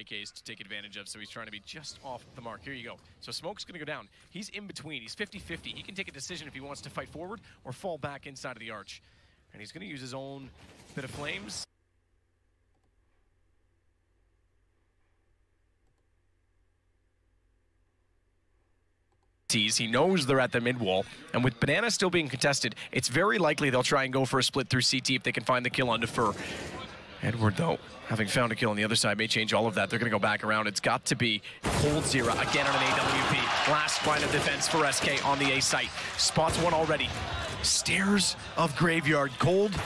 AKs to take advantage of, so he's trying to be just off the mark. Here you go. So Smoke's going to go down. He's in between. He's 50-50. He can take a decision if he wants to fight forward or fall back inside of the arch. And he's going to use his own bit of flames. He knows they're at the mid wall, and with Banana still being contested, it's very likely they'll try and go for a split through CT if they can find the kill on Defer. Edward, though, having found a kill on the other side, may change all of that. They're going to go back around. It's got to be Cold Zero again on an AWP. Last line of defense for SK on the A site. Spots one already. Stairs of Graveyard. Cold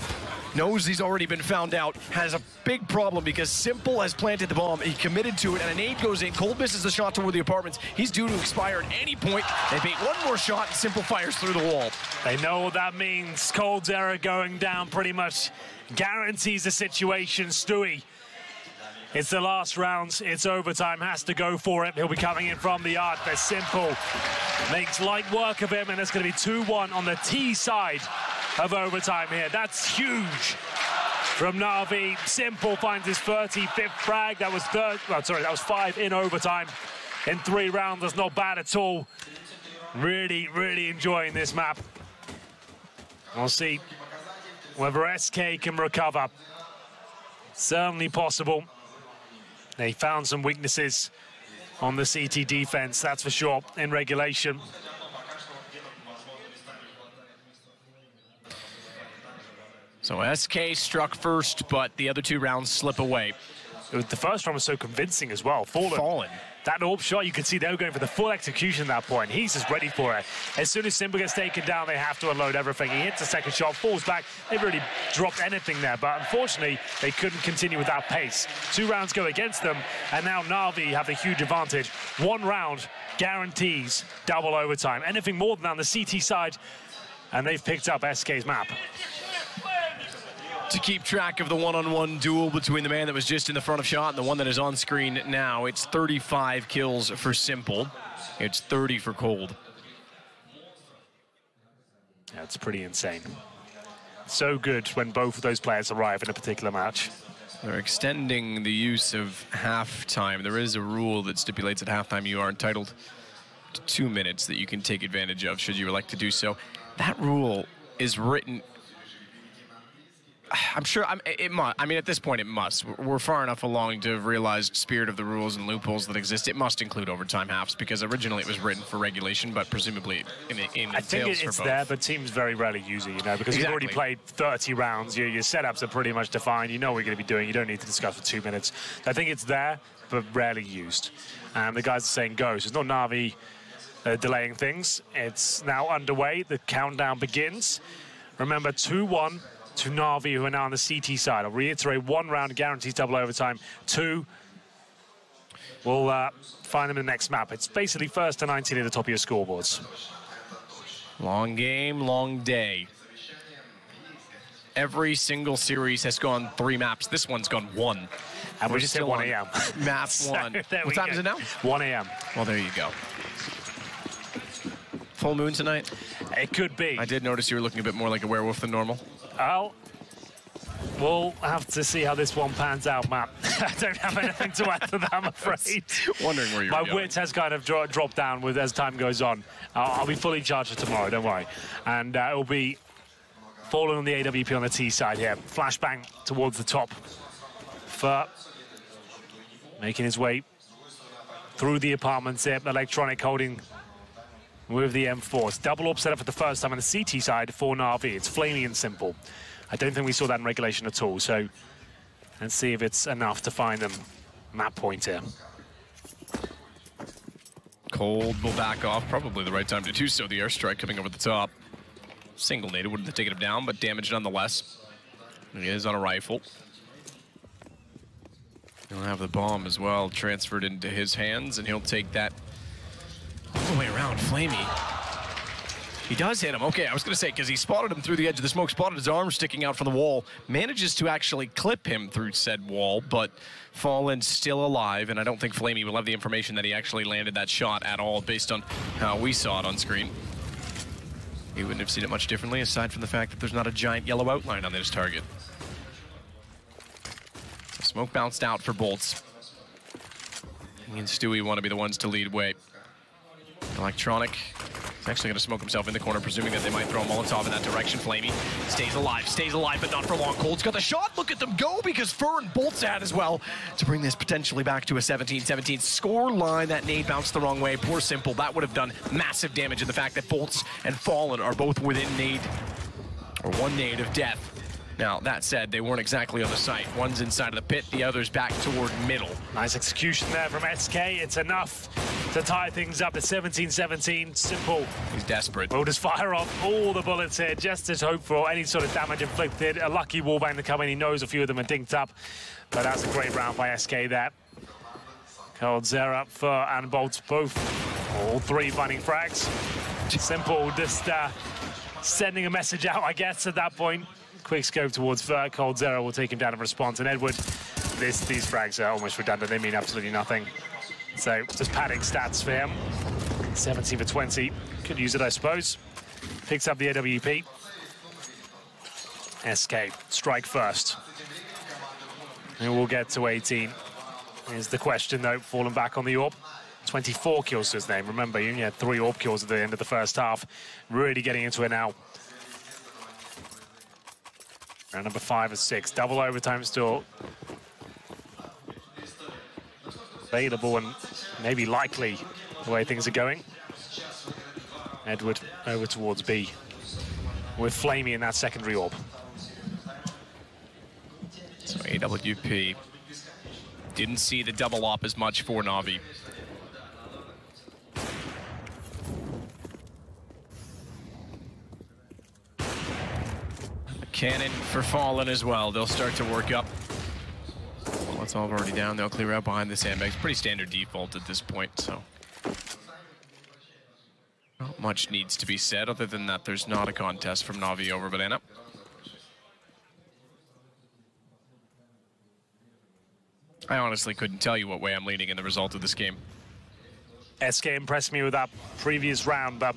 knows he's already been found out. Has a big problem because Simple has planted the bomb. He committed to it, and a nade goes in. Cold misses the shot toward the apartments. He's due to expire at any point. They bait one more shot, and Simple fires through the wall. They know what that means. Cold Zero going down pretty much guarantees the situation. Stewie, it's the last round. It's overtime. Has to go for it. He'll be coming in from the arc. But Simple makes light work of him, and it's going to be 2-1 on the T side of overtime here. That's huge from Navi. Simple finds his 35th frag. That was that was 5 in overtime in 3 rounds. That's not bad at all. Really, really enjoying this map. We'll see whether SK can recover. Certainly possible. They found some weaknesses on the CT defense, that's for sure, in regulation. So SK struck first, but the other 2 rounds slip away. The first round was so convincing as well. Fallen. That AWP shot, you could see they were going for the full execution at that point. He's just ready for it. As soon as Simple gets taken down, they have to unload everything. He hits the second shot, falls back. They really dropped anything there, but unfortunately, they couldn't continue with that pace. 2 rounds go against them, and now Navi have the huge advantage. 1 round guarantees double overtime. Anything more than that on the CT side, and they've picked up SK's map. To keep track of the one-on-one duel between the man that was just in the front of shot and the one that is on screen now, it's 35 kills for Simple. It's 30 for Cold. That's pretty insane. So good when both of those players arrive in a particular match. They're extending the use of halftime. There is a rule that stipulates at halftime you are entitled to 2 minutes that you can take advantage of should you elect to do so. That rule is written... I'm sure it must. I mean, at this point, it must. We're far enough along to have realized spirit of the rules and loopholes that exist. It must include overtime halves because originally it was written for regulation, but presumably I think it's there, but teams very rarely use it, you know, because you've already played 30 rounds. Your setups are pretty much defined. You know what you're going to be doing. You don't need to discuss for 2 minutes. I think it's there, but rarely used. And the guys are saying go. So it's not Navi delaying things. It's now underway. The countdown begins. Remember, 2-1. To Navi, who are now on the CT side. I'll reiterate, 1 round guarantees double overtime. 2, we'll find them in the next map. It's basically 1st to 19 at the top of your scoreboards. Long game, long day. Every single series has gone 3 maps. This one's gone 1. And we just hit 1 a.m. Map 1. What time is it now? 1 a.m. Well, there you go. Full moon tonight? It could be. I did notice you were looking a bit more like a werewolf than normal. Well, we'll have to see how this one pans out, Matt. I don't have anything to add to that, I'm afraid. Wondering where you're My going. wit has kind of dropped down as time goes on. I'll be fully charged for tomorrow, don't worry. And it'll be falling on the AWP on the T side here. Flashbang towards the top. For making his way through the apartments here. Electronic holding with the M4. It's double up set up for the first time on the CT side for Navi. It's flaming and Simple. I don't think we saw that in regulation at all, so let's see if it's enough to find them. Map point here. Cold will back off. Probably the right time to do so. The airstrike coming over the top. Single nade wouldn't have taken him down, but damage nonetheless. He is on a rifle. He'll have the bomb as well transferred into his hands, and he'll take that all the way around. Flamey. He does hit him. Okay, I was going to say, because he spotted him through the edge of the smoke, spotted his arm sticking out from the wall, manages to actually clip him through said wall, but Fallen still alive, and I don't think Flamey will have the information that he actually landed that shot at all based on how we saw it on screen. He wouldn't have seen it much differently, aside from the fact that there's not a giant yellow outline on his target. So smoke bounced out for Bolts. Me and Stewie want to be the ones to lead way. Electronic is actually going to smoke himself in the corner, presuming that they might throw a Molotov in that direction. Flamey stays alive, but not for long. Cold's got the shot. Look at them go, because Fur and Bolt's at as well to bring this potentially back to a 17-17 score line. That nade bounced the wrong way. Poor Simple. That would have done massive damage, in the fact that Bolts and Fallen are both within nade, or one nade of death. Now, that said, they weren't exactly on the site. One's inside of the pit, the other's back toward middle. Nice execution there from SK. It's enough to tie things up to 17-17. Simple. He's desperate. We'll just fire off all the bullets here, just to hope for any sort of damage inflicted. A lucky wallbang to come in. He knows a few of them are dinked up, but that's a great round by SK there. coldzera, Fur, and Bolts both, all three finding frags. Simple just sending a message out, I guess, at that point. Quick scope towards Fur. coldzera will take him down in response. And Edward, these frags are almost redundant. They mean absolutely nothing. So just padding stats for him. 17 for 20. Could use it, I suppose. Picks up the AWP. SK, strike first. And we'll get to 18. Here's the question, though. Fallen back on the AWP. 24 kills to his name. Remember, he only had 3 AWP kills at the end of the first half. Really getting into it now. Round number 5 and 6. Double overtime still available and maybe likely the way things are going. Edward over towards B with Flamey in that secondary AWP. So AWP didn't see the double op as much for Navi. Cannon for Fallen as well. They'll start to work up. Well, it's all already down. They'll clear out behind the sandbags. Pretty standard default at this point, so not much needs to be said. Other than that, there's not a contest from Navi over Banana. I honestly couldn't tell you what way I'm leaning in the result of this game. SK impressed me with that previous round, but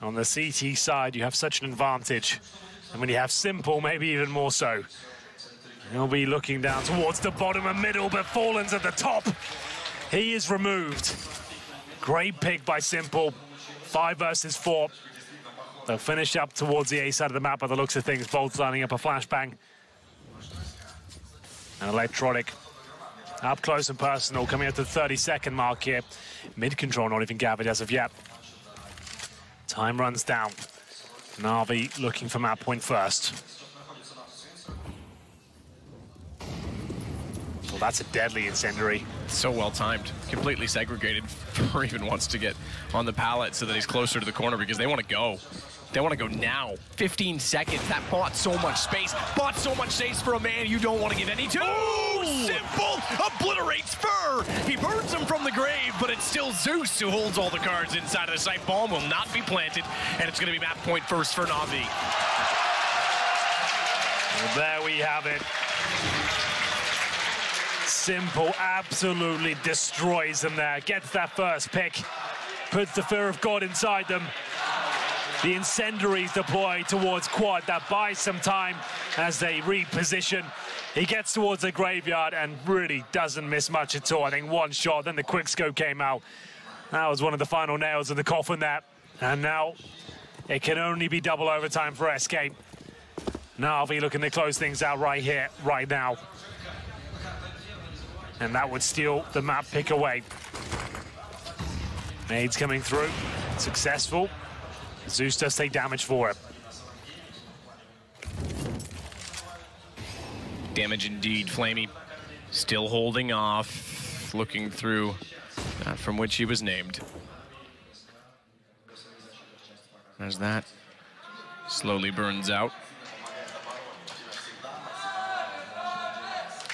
on the CT side, you have such an advantage. And when you have Simple, maybe even more so. He'll be looking down towards the bottom and middle, but Fallen's at the top. He is removed. Great pick by Simple. 5 versus 4. They'll finish up towards the A side of the map by the looks of things. Bolt's lining up a flashbang. And Electronic up close and personal, coming up to the 30-second mark here. Mid-control not even gathered as of yet. Time runs down. Navi looking for map point first. Well, that's a deadly incendiary. So well timed, completely segregated. Fur even wants to get on the pallet so that he's closer to the corner because they want to go. They want to go now. 15 seconds. That bought so much space. Bought so much space for a man you don't want to give any to. Ooh! Simple obliterates Fur. He burns him from the grave, but it's still Zeus who holds all the cards inside of the site. Bomb will not be planted, and it's going to be map point first for Navi. Well, there we have it. Simple absolutely destroys them there. Gets that first pick. Puts the fear of God inside them. The incendiaries deploy towards quad. That buys some time as they reposition. He gets towards the graveyard and really doesn't miss much at all. I think one shot, then the quick scope came out. That was one of the final nails in the coffin there. And now it can only be double overtime for SK. Navi looking to close things out right here, right now. And that would steal the map pick away. Nades coming through, successful. Zeus does take damage for it. Damage indeed. Flamey still holding off, looking through that from which he was named. As that slowly burns out.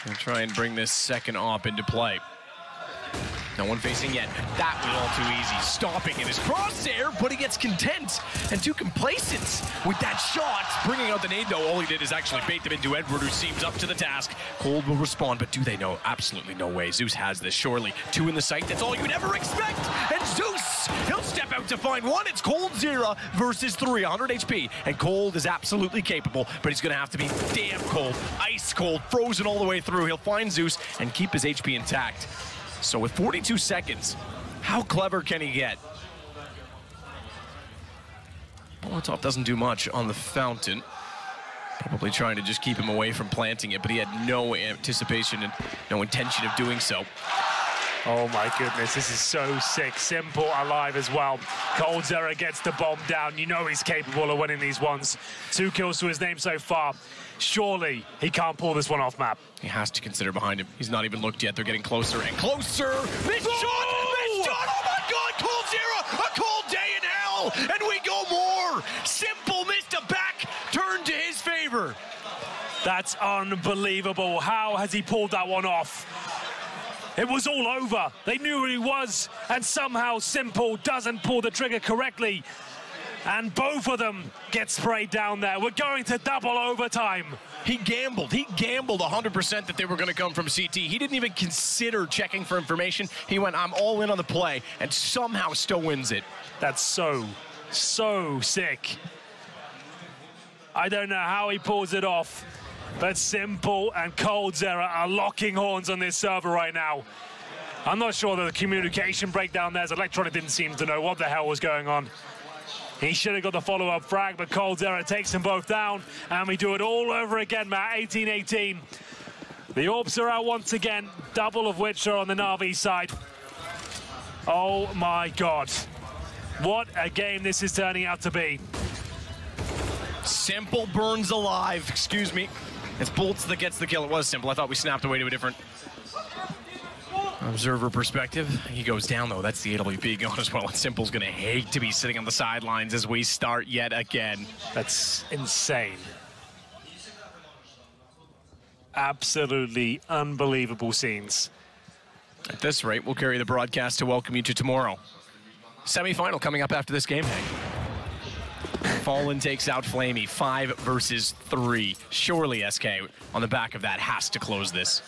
We'll try and bring this second op into play. No one facing yet. That was all too easy. Stopping in his crosshair, but he gets content and too complacent with that shot. Bringing out the nade, though, all he did is actually bait them into Edward, who seems up to the task. Cold will respond, but do they know? Absolutely no way. Zeus has this, surely. 2 in the sight, that's all you'd ever expect. And Zeus, he'll step out to find 1. It's coldzera versus 3, 100 HP. And Cold is absolutely capable, but he's going to have to be damn cold, ice cold, frozen all the way through. He'll find Zeus and keep his HP intact. So with 42 seconds, how clever can he get? Molotov doesn't do much on the fountain. Probably trying to just keep him away from planting it, but he had no anticipation and no intention of doing so. Oh my goodness, this is so sick. Simple alive as well. coldzera gets the bomb down. You know he's capable of winning these ones. 2 kills to his name so far. Surely he can't pull this one off, map. He has to consider behind him. He's not even looked yet. They're getting closer and closer. Missed shot! Missed shot! Oh my God, coldzera! A cold day in hell! And we go more! Simple missed a back turn to his favor. That's unbelievable. How has he pulled that one off? It was all over. They knew who he was, and somehow Simple doesn't pull the trigger correctly. And both of them get sprayed down there. We're going to double overtime. He gambled 100% that they were going to come from CT. He didn't even consider checking for information. He went, I'm all in on the play, and somehow still wins it. That's so sick. I don't know how he pulls it off, but Simple and coldzera are locking horns on this server right now. I'm not sure that the communication breakdown there, as Electronic didn't seem to know what the hell was going on. He should have got the follow-up frag, but coldzera takes them both down, and we do it all over again, Matt. 18-18. The orbs are out once again, double of which are on the Navi side. Oh my God. What a game this is turning out to be. Simple burns alive, excuse me. It's Bolts that gets the kill. It was Simple. I thought we snapped away to a different observer perspective. He goes down, though. That's the AWP going as well. And Simple's going to hate to be sitting on the sidelines as we start yet again. That's insane. Absolutely unbelievable scenes. At this rate, we'll carry the broadcast to welcome you to tomorrow. Semi-final coming up after this game, Hank. Fallen takes out Flamey, 5 versus 3. Surely SK, on the back of that, has to close this.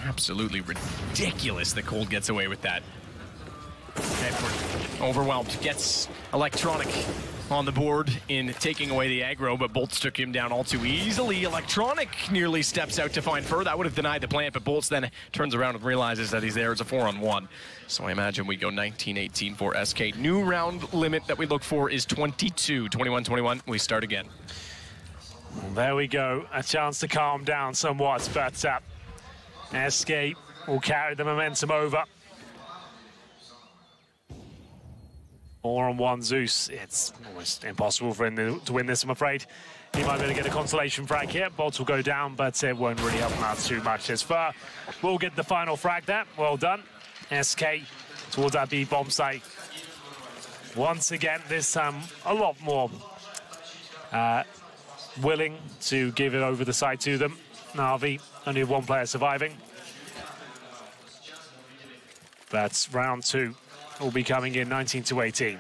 Absolutely ridiculous that Cold gets away with that. Edward, overwhelmed, gets Electronic on the board in taking away the aggro, but Bolts took him down all too easily. Electronic nearly steps out to find Fur. That would have denied the plant, but Bolts then turns around and realizes that he's there. It's a 4-on-1. So I imagine we go 19-18 for SK. New round limit that we look for is 22. 21-21, we start again. Well, there we go. A chance to calm down somewhat, but SK will carry the momentum over. 4-on-1 Zeus. It's almost impossible for him to win this, I'm afraid. He might be able to get a consolation frag here. Bolts will go down, but it won't really help him out too much. As far, we'll get the final frag there. Well done. SK towards that B bomb site. Once again, this time a lot more willing to give it over the side to them. Navi, only 1 player surviving. That's round 2. Will be coming in 19-18.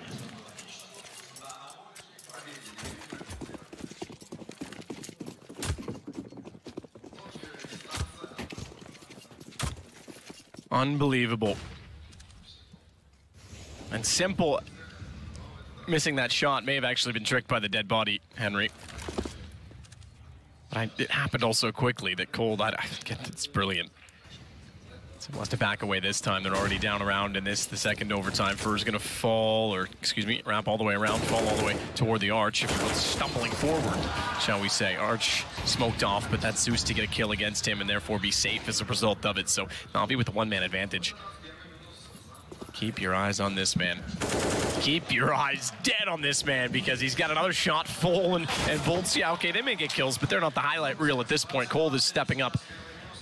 Unbelievable. And Simple missing that shot may have actually been tricked by the dead body, Henry. But it happened all so quickly that Cold, I get it's brilliant. So wants to back away this time. They're already down around in this, the second overtime. Fur's gonna fall, or excuse me, wrap all the way around, fall all the way toward the Arch. If you're stumbling forward, shall we say. Arch smoked off, but that's Zeus to get a kill against him and therefore be safe as a result of it. So Navi with a 1-man advantage. Keep your eyes on this man. Keep your eyes dead on this man because he's got another shot full and Bolts, yeah, okay, they may get kills, but they're not the highlight reel at this point. Cold is stepping up.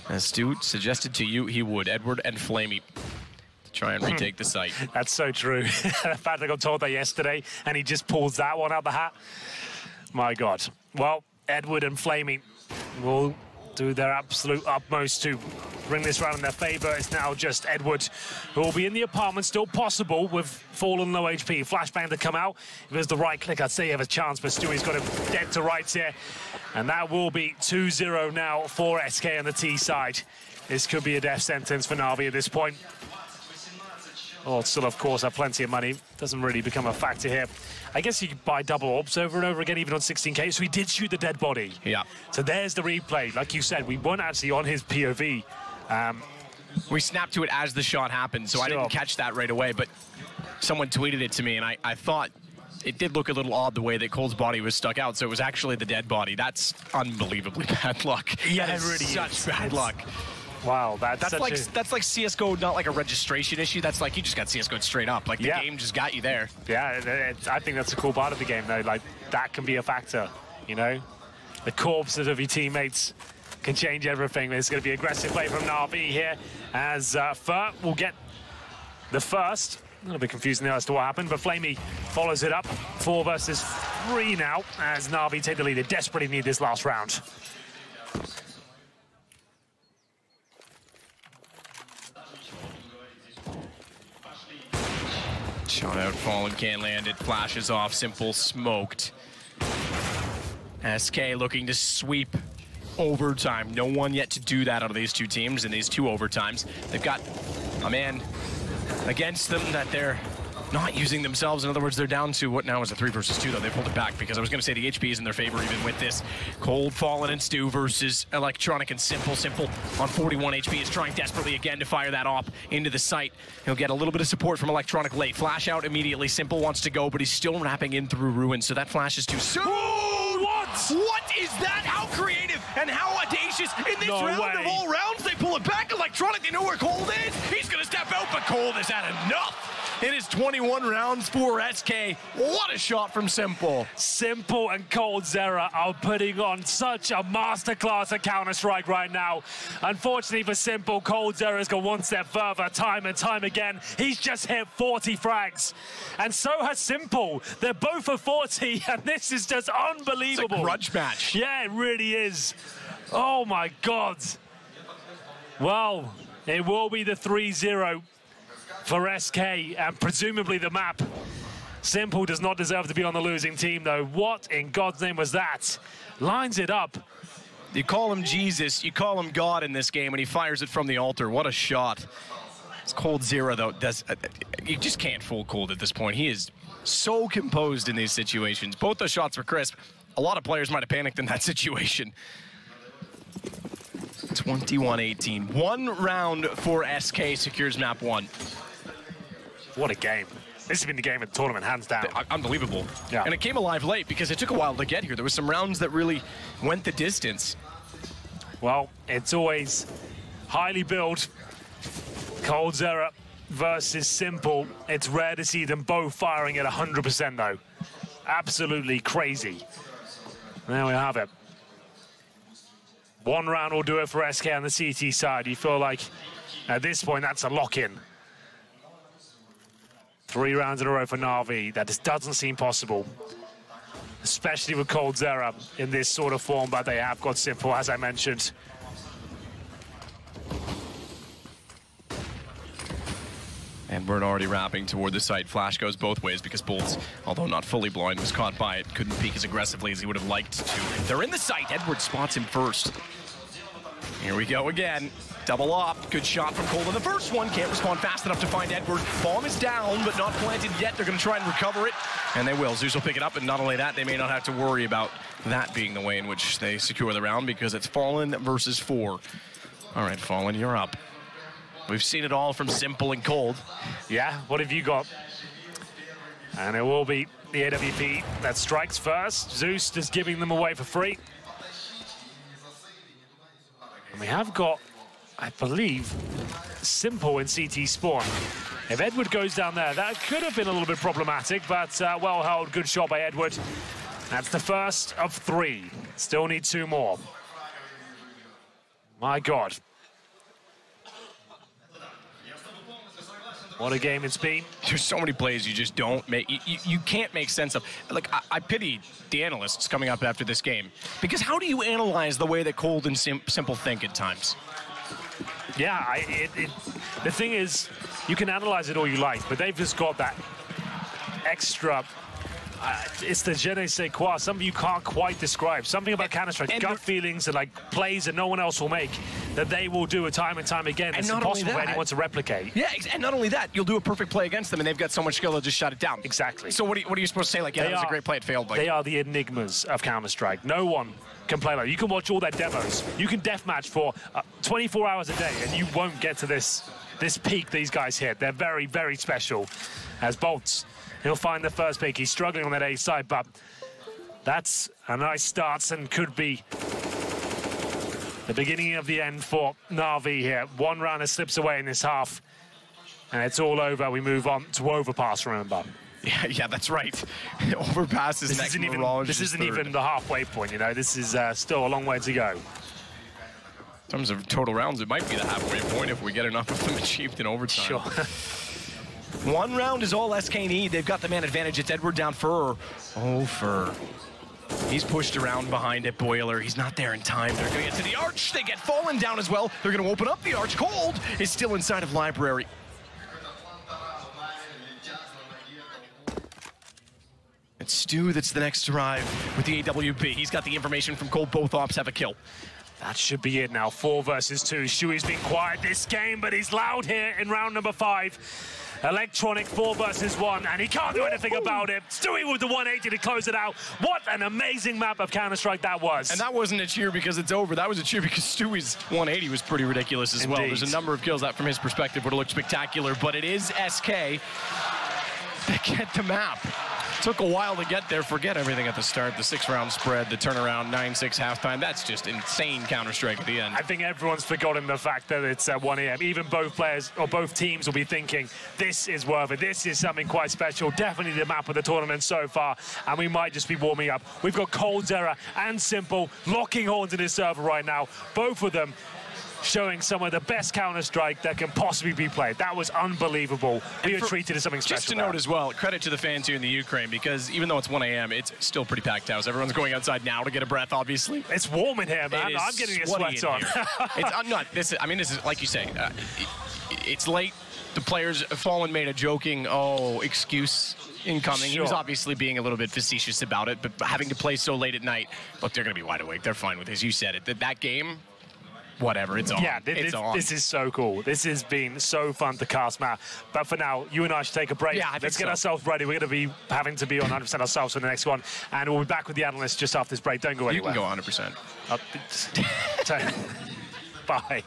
As Stu suggested to you, he would. Edward and Flamey to try and retake the site. That's so true. The fact I got told that yesterday, and he just pulls that one out the hat. My God. Well, Edward and Flamey will do their absolute utmost to bring this round in their favor. It's now just Edward who will be in the apartment, still possible with Fallen low HP. Flashbang to come out. If it was the right click, I'd say you have a chance, but Stewie's got him dead to rights here. And that will be 2-0 now for SK on the T side. This could be a death sentence for Navi at this point. Oh, still, of course, have plenty of money. Doesn't really become a factor here. I guess you could buy double orbs over and over again, even on 16K. So he did shoot the dead body. Yeah. So there's the replay. Like you said, we weren't actually on his POV. We snapped to it as the shot happened, so I didn't catch that right away, but someone tweeted it to me, and I thought it did look a little odd the way that Cole's body was stuck out, so it was actually the dead body. That's unbelievably bad luck. Yeah, that it really is. Such bad luck. Wow, that's like CSGO, not like a registration issue. That's like you just got CSGO'd straight up. Like the game just got you there. Yeah, I think that's a cool part of the game, though. Like that can be a factor, you know? The corpses of your teammates can change everything. There's going to be aggressive play from Navi here as Fur will get the first. A little bit confusing there as to what happened, but Flamey follows it up. 4 versus 3 now as Navi take the lead. They desperately need this last round. Shot out, Fallen can't land it, flashes off, Simple smoked. SK looking to sweep overtime. No one yet to do that out of these two teams in these 2 overtimes. They've got a man against them that they're not using themselves. In other words, they're down to what now is a 3 versus 2, though. They pulled it back because I was going to say the HP is in their favor even with this. Cold, Fallen, and Stu versus Electronic and Simple. Simple on 41 HP is trying desperately again to fire that op into the site. He'll get a little bit of support from Electronic late. Flash out immediately. Simple wants to go, but he's still wrapping in through Ruin, so that flash is too soon. What is that? How creative and how audacious in this round of all rounds. They pull it back. Electronic, they know where Cold is. He's going to step out, but Cold has had enough. It is 21 rounds for SK. What a shot from Simple. Simple and coldzera are putting on such a masterclass at Counter-Strike right now. Unfortunately for Simple, coldzera's gone one step further time and time again. He's just hit 40 frags. And so has Simple. They're both at 40, and this is just unbelievable. It's a grudge match. Yeah, it really is. Oh, my God. Well, it will be the 3-0. For SK, and presumably the map. Simple does not deserve to be on the losing team, though. What in God's name was that? Lines it up. You call him Jesus, you call him God in this game, and he fires it from the altar. What a shot. It's coldzera, though. You just can't fool Cold at this point. He is so composed in these situations. Both those shots were crisp. A lot of players might have panicked in that situation. 21-18. 1 round for SK secures map 1. What a game. This has been the game of the tournament, hands down. Unbelievable. Yeah. And it came alive late because it took a while to get here. There was some rounds that really went the distance. Well, it's always highly built. coldzera versus Simple. It's rare to see them both firing at 100%, though. Absolutely crazy. There we have it. 1 round will do it for SK on the CT side. You feel like at this point that's a lock-in. 3 rounds in a row for Navi. That just doesn't seem possible, especially with coldzera in this sort of form, but they have got Simple, as I mentioned. And we're already wrapping toward the site. Flash goes both ways because Bolts, although not fully blind, was caught by it. Couldn't peek as aggressively as he would have liked to. They're in the site. Edward spots him first. Here we go again. Double op. Good shot from Cold on the first one. Can't respond fast enough to find Edward. Bomb is down, but not planted yet. They're going to try and recover it, and they will. Zeus will pick it up, and not only that, they may not have to worry about that being the way in which they secure the round because it's Fallen versus 4. All right, Fallen, you're up. We've seen it all from Simple and Cold. Yeah, what have you got? And it will be the AWP that strikes first. Zeus just giving them away for free. And we have got, I believe, Simple in CT spawn. If Edward goes down there, that could have been a little bit problematic, but well held, good shot by Edward. That's the first of 3. Still need 2 more. My God. What a game it's been. There's so many plays you just don't make, you can't make sense of. Like, I pity the analysts coming up after this game, because how do you analyze the way that Cold and Simple think at times? Yeah, the thing is, you can analyze it all you like, but they've just got that extra it's the je ne sais quoi, something you can't quite describe. Something about Counter-Strike, gut feelings and like plays that no one else will make, that they will do it time and time again. It's impossible for anyone to replicate. Yeah, and not only that, you'll do a perfect play against them, and they've got so much skill they'll just shut it down. Exactly. So what are you supposed to say? Like, yeah, that was a great play, it failed. Like, they are the enigmas of Counter-Strike. No one can play like. You can watch all their demos. You can deathmatch for 24 hours a day, and you won't get to this peak these guys hit. They're very, very special. As Bolts, he'll find the first pick. He's struggling on that A side, but that's a nice start and could be the beginning of the end for Navi here. One round that slips away in this half, and it's all over. We move on to Overpass, remember. Yeah, that's right. Overpass is next. Mirage this isn't even the halfway point, you know. This is still a long way to go. In terms of total rounds, it might be the halfway point if we get enough of them achieved in overtime. Sure. One round is all SK need. They've got the man advantage. It's Edward down Fur. Oh, Fur. He's pushed around behind it. Boiler, he's not there in time. They're going to get to the arch. They get fallen down as well. They're going to open up the arch. Cold is still inside of Library. It's Stu that's the next to arrive with the AWP. He's got the information from Cold. Both ops have a kill. That should be it now. 4 versus 2. Shui's been quiet this game, but he's loud here in round number 5. Electronic 4 versus 1, and he can't do anything about it. Stewie with the 180 to close it out. What an amazing map of Counter-Strike that was. And that wasn't a cheer because it's over. That was a cheer because Stewie's 180 was pretty ridiculous as well. There's a number of kills that, from his perspective, would have looked spectacular, but it is SK that get the map. Took a while to get there. Forget everything at the start. The 6-round spread, the turnaround, 9-6 halftime. That's just insane Counter-Strike at the end. I think everyone's forgotten the fact that it's at 1 AM. Even both players or both teams will be thinking, this is worth it. This is something quite special. Definitely the map of the tournament so far. And we might just be warming up. We've got coldzera and Simple locking horns in this server right now. Both of them showing some of the best Counter-Strike that can possibly be played. That was unbelievable. We were treated as something special. Just to note as well, credit to the fans here in the Ukraine, because even though it's 1 AM, it's still pretty packed house. Everyone's going outside now to get a breath, obviously. It's warm in here, man. I'm getting a sweat on. This is, like you say, it's late. The players, Fallen made a joking, excuse incoming. Sure. He was obviously being a little bit facetious about it, but having to play so late at night, look, they're going to be wide awake. They're fine with it. As you said it. That game, whatever, it's on. Yeah, this is so cool. This has been so fun to cast, Matt. But for now, you and I should take a break. Yeah, Let's get ourselves ready. We're going to be having to be on 100% ourselves for the next one. And we'll be back with the analysts just after this break. Don't go anywhere. You can go 100%. Bye.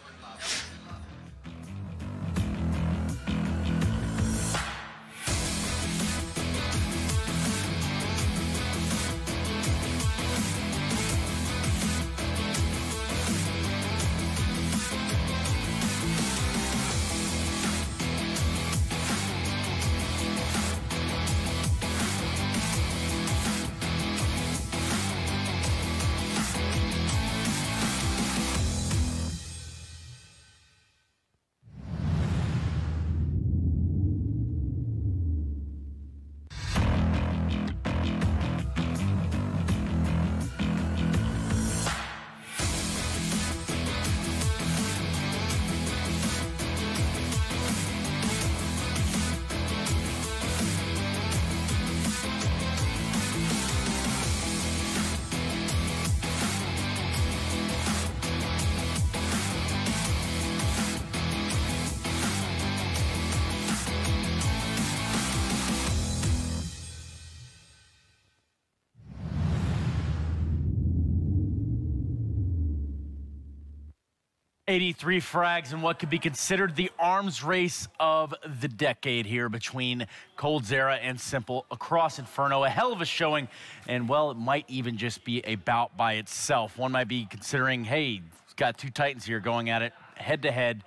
'83 frags in what could be considered the arms race of the decade here between coldzera and Simple across Inferno. A hell of a showing, and well, it might even just be a bout by itself. One might be considering, hey, it's got 2 Titans here going at it head-to-head,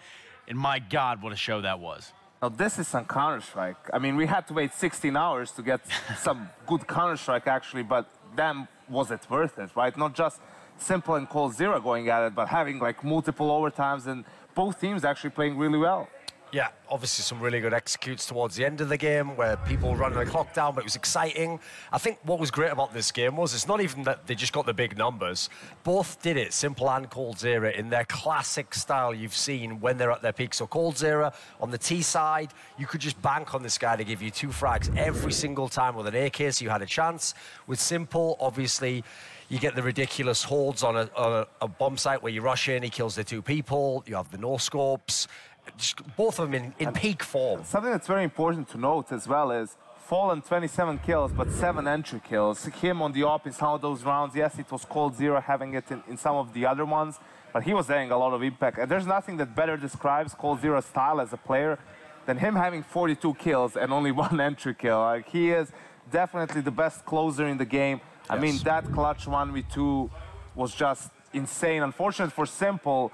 and my God, what a show that was. Now, this is some Counter-Strike. I mean, we had to wait 16 hours to get some good Counter-Strike, actually, but then was it worth it, right? Not just Simple and coldzera going at it, but having like multiple overtimes and both teams actually playing really well. Yeah, obviously some really good executes towards the end of the game where people were running the clock down, but it was exciting. I think what was great about this game was it's not even that they just got the big numbers. Both did it, Simple and coldzera, in their classic style you've seen when they're at their peak. So coldzera on the T side, you could just bank on this guy to give you 2 frags every single time with an AK, so you had a chance. With Simple, obviously, you get the ridiculous holds on a bomb site where you rush in, he kills the 2 people, you have the no-scopes. Both of them in peak form. Something that's very important to note as well is Fallen 27 kills, but 7 entry kills. Him on the op in some of those rounds, yes, it was coldzera having it in some of the other ones, but he was having a lot of impact. And there's nothing that better describes coldzera's style as a player than him having 42 kills and only 1 entry kill. Like, he is definitely the best closer in the game. Yes. I mean, that clutch 1v2 was just insane. Unfortunate for Simple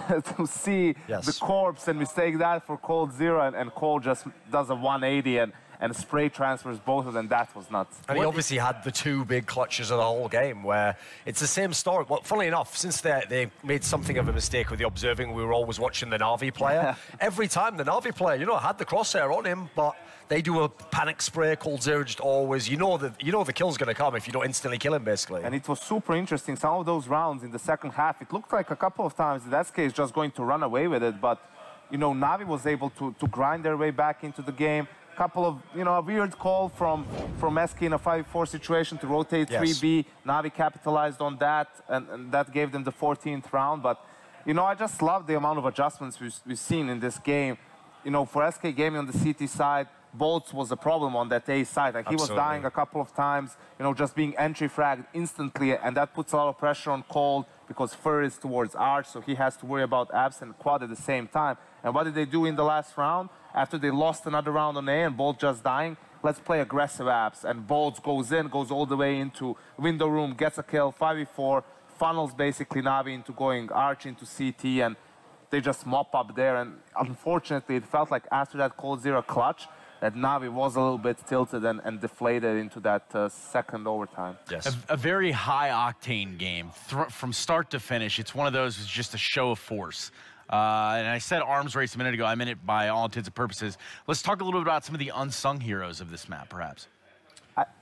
to see the corpse and mistake that for coldzera, and Cole just does a 180 and spray transfers both of them. That was nuts. And he obviously had the 2 big clutches of the whole game where it's the same story. Well, funnily enough, since they made something of a mistake with the observing, we were always watching the Navi player. Every time the Navi player, you know, had the crosshair on him, but they do a panic spray. coldzera just always, you know the kill's going to come if you don't instantly kill him, basically. And it was super interesting. Some of those rounds in the second half, it looked like a couple of times that SK is just going to run away with it, but, you know, Navi was able to grind their way back into the game. Couple of, you know, a weird call from SK in a 5v4 situation to rotate 3B. Navi capitalized on that, and that gave them the 14th round. But, you know, I just love the amount of adjustments we've seen in this game. You know, for SK Gaming on the CT side, Bolts was a problem on that A side. Like, he was dying a couple of times, you know, just being entry fragged instantly, and that puts a lot of pressure on Cold because Fur is towards Arch, so he has to worry about Abs and Quad at the same time. And what did they do in the last round? After they lost another round on A and Bolt just dying, let's play aggressive Abs. And Bolt goes in, goes all the way into window room, gets a kill, 5v4, funnels basically Navi into going Arch into CT, and they just mop up there. And unfortunately, it felt like after that coldzera clutch, that Navi was a little bit tilted and deflated into that second overtime. Yes. A very high-octane game. From start to finish, it's one of those, it's just a show of force. And I said arms race a minute ago. I meant it by all intents and purposes. Let's talk a little bit about some of the unsung heroes of this map, perhaps.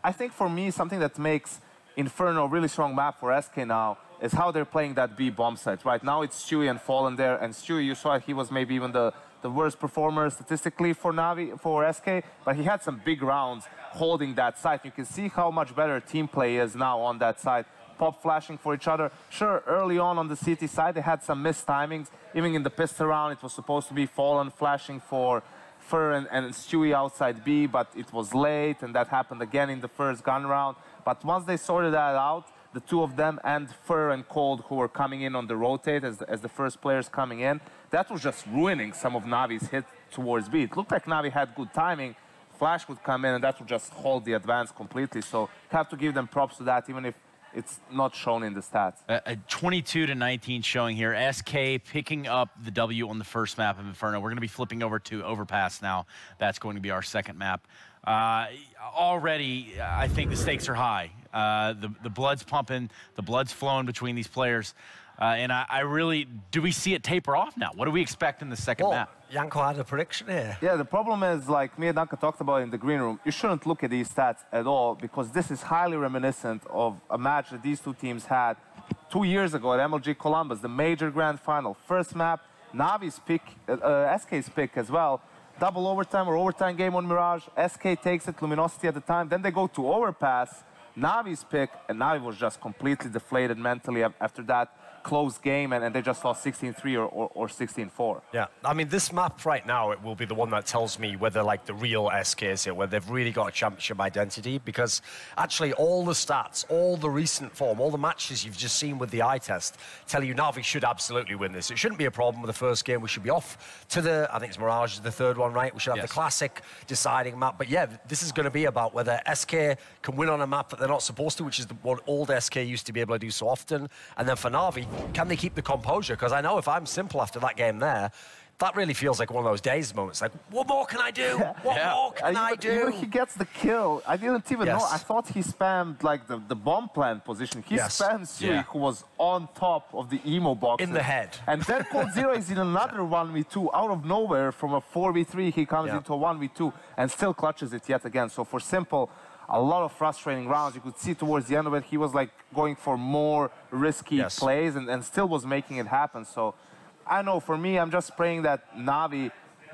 I think for me, something that makes Inferno a really strong map for SK now is how they're playing that B bomb site. Right now, it's Stewie and Fallen there. And Stewie, you saw he was maybe even the worst performer statistically for Navi, for SK, but he had some big rounds holding that site. You can see how much better team play is now on that side. Pop flashing for each other. Sure, early on the CT side, they had some missed timings. Even in the pistol round, it was supposed to be Fallen flashing for Fur and Stewie outside B, but it was late, and that happened again in the first gun round. But once they sorted that out, the 2 of them and Fur and Cold, who were coming in on the rotate as the first players coming in, that was just ruining some of Navi's hit towards B. It looked like Navi had good timing. Flash would come in, and that would just hold the advance completely. So you have to give them props to that, even if it's not shown in the stats. A 22-19 showing here. SK picking up the W on the first map of Inferno. We're going to be flipping over to Overpass now. That's going to be our second map. Already, I think the stakes are high. The blood's pumping, the blood's flowing between these players. And I really, do we see it taper off now? What do we expect in the second map? Yanko had a prediction here. Yeah, the problem is, like me and Danka talked about in the green room, you shouldn't look at these stats at all because this is highly reminiscent of a match that these 2 teams had 2 years ago at MLG Columbus, the major grand final. First map, Navi's pick, SK's pick as well. Double overtime or overtime game on Mirage. SK takes it, Luminosity at the time. Then they go to Overpass, Navi's pick, and Navi was just completely deflated mentally after that close game, and they just lost 16-3 or 16-4. Yeah, I mean, this map right now, it will be the one that tells me whether, like, the real SK is here, where they've really got a championship identity, because actually all the stats, all the recent form, all the matches you've just seen with the eye test tell you Navi should absolutely win this. It shouldn't be a problem with the first game. We should be off to the, I think it's Mirage, the third one, right? We should have the classic deciding map. But yeah, this is going to be about whether SK can win on a map that they're not supposed to, which is what old SK used to be able to do so often. And then for Navi, can they keep the composure? Because I know if I'm Simple after that game there, that really feels like one of those days moments. Like, what more can I do? What more can I do? Even he gets the kill. I didn't even know. I thought he spammed like the bomb plant position. He spammed Sui, who was on top of the emo box. In the head. And then coldzera is in another 1v2 out of nowhere. From a 4v3, he comes into a 1v2 and still clutches it yet again. So for Simple, a lot of frustrating rounds. You could see towards the end of it, he was like going for more risky plays and still was making it happen. So I know for me, I'm just praying that Navi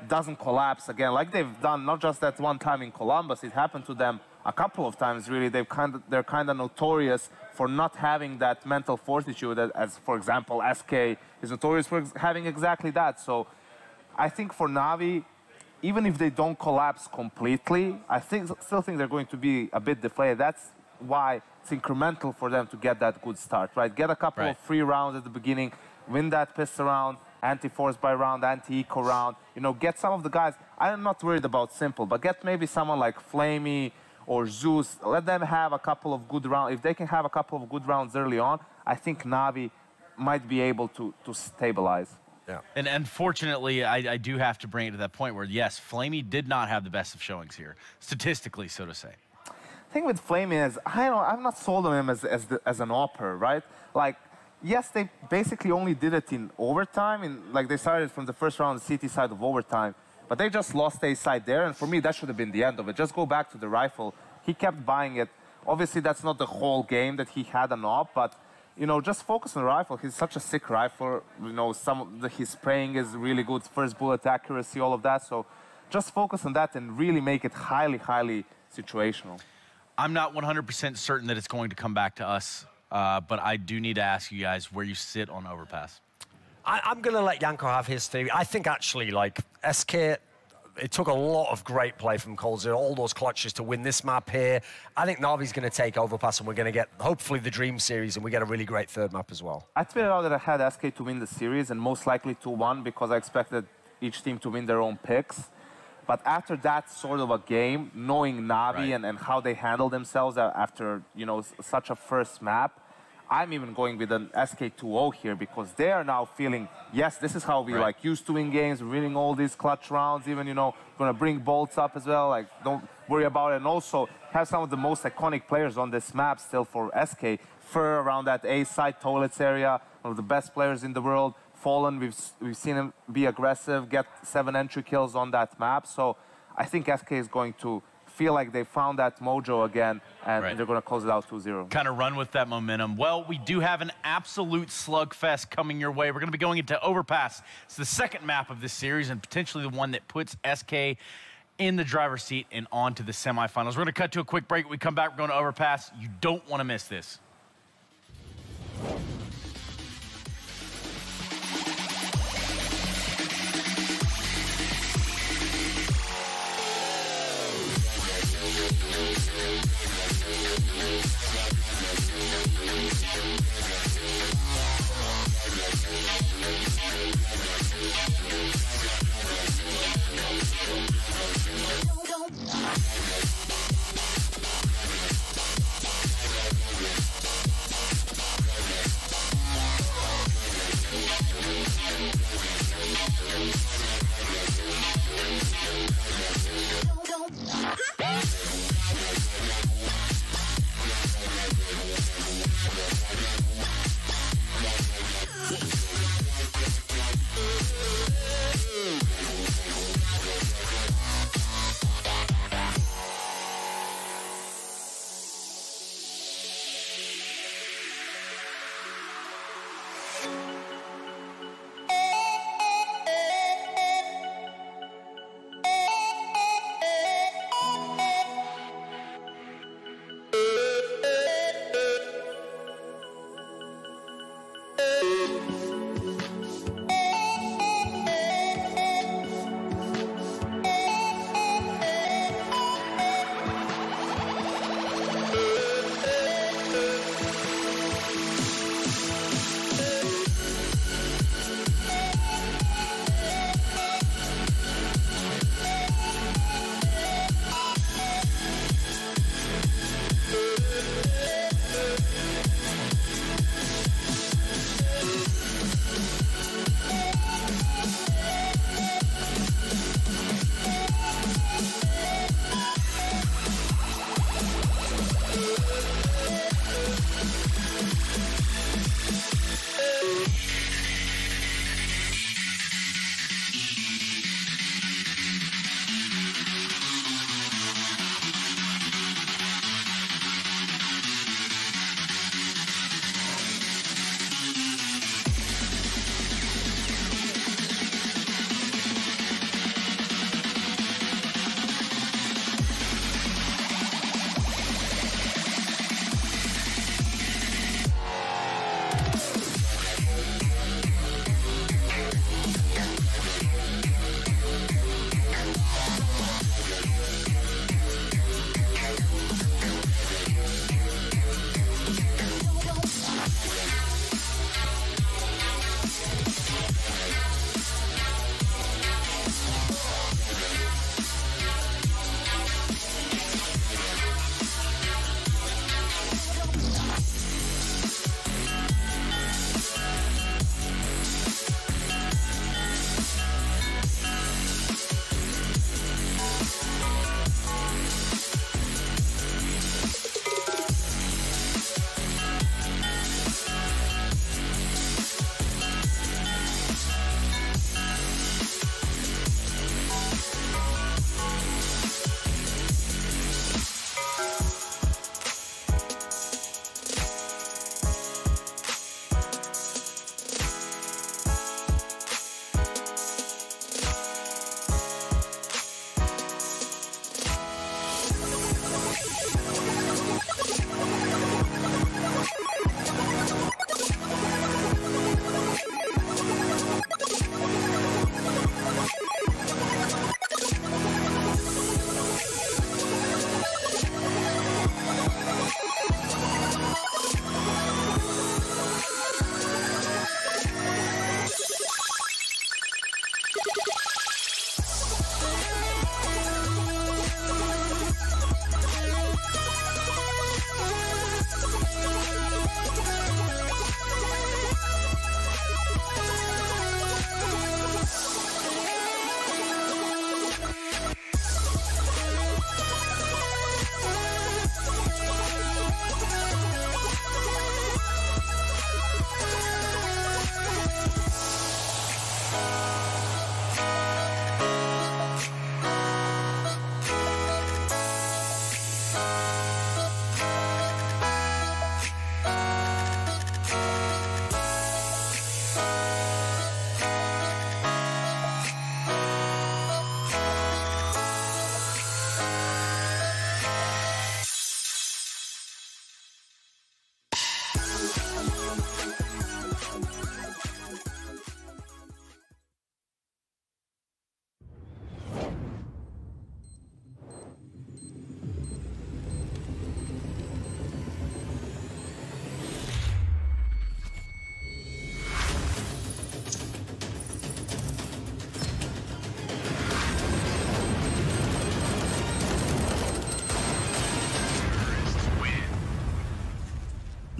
doesn't collapse again, like they've done not just that one time in Columbus. It happened to them a couple of times, really. They're kind of notorious for not having that mental fortitude, as for example, SK is notorious for having exactly that. So I think for Navi, even if they don't collapse completely, I still think they're going to be a bit deflated. That's why it's incremental for them to get that good start, right? Get a couple of free rounds at the beginning, win that pistol round, anti-force by round, anti-eco round. You know, get some of the guys. I'm not worried about Simple, but get maybe someone like Flamey or Zeus. Let them have a couple of good rounds. If they can have a couple of good rounds early on, I think Navi might be able to stabilize. Yeah. And unfortunately, I do have to bring it to that point where, yes, Flamey did not have the best of showings here, statistically, so to say. The thing with Flamey is, I'm not sold on him as an AWPer, right? Like, yes, they basically only did it in overtime. Like, they started from the first round on the CT side of overtime, but they just lost a side there, and for me, that should have been the end of it. Just go back to the rifle. He kept buying it. Obviously, that's not the whole game that he had an AWP, but you know, just focus on the rifle. He's such a sick rifle. You know, his spraying is really good, first bullet accuracy, all of that. So just focus on that and really make it highly, highly situational. I'm not 100% certain that it's going to come back to us, but I do need to ask you guys where you sit on Overpass. I'm going to let Janko have his theory. I think actually, like, SK, it took a lot of great play from coldzera, all those clutches to win this map here. I think Navi's going to take Overpass, and we're going to get, hopefully, the Dream Series, and we get a really great third map as well. I tweeted out that I had SK to win the series, and most likely 2-1, because I expected each team to win their own picks. But after that sort of a game, knowing Navi and how they handle themselves after, you know, such a first map, I'm even going with an SK 2-0 here, because they are now feeling, yes, this is how we like used to win games, winning all these clutch rounds, even, you know, going to bring bolts up as well, like, don't worry about it. And also have some of the most iconic players on this map still for SK. Fur around that A side toilets area, one of the best players in the world. Fallen, we've seen him be aggressive, get 7 entry kills on that map. So I think SK is going to feel like they found that mojo again, and they're going to close it out 2-0. Kind of run with that momentum. Well, we do have an absolute slugfest coming your way. We're going to be going into Overpass. It's the second map of this series and potentially the one that puts SK in the driver's seat and on to the semifinals. We're going to cut to a quick break. When we come back, we're going to Overpass. You don't want to miss this.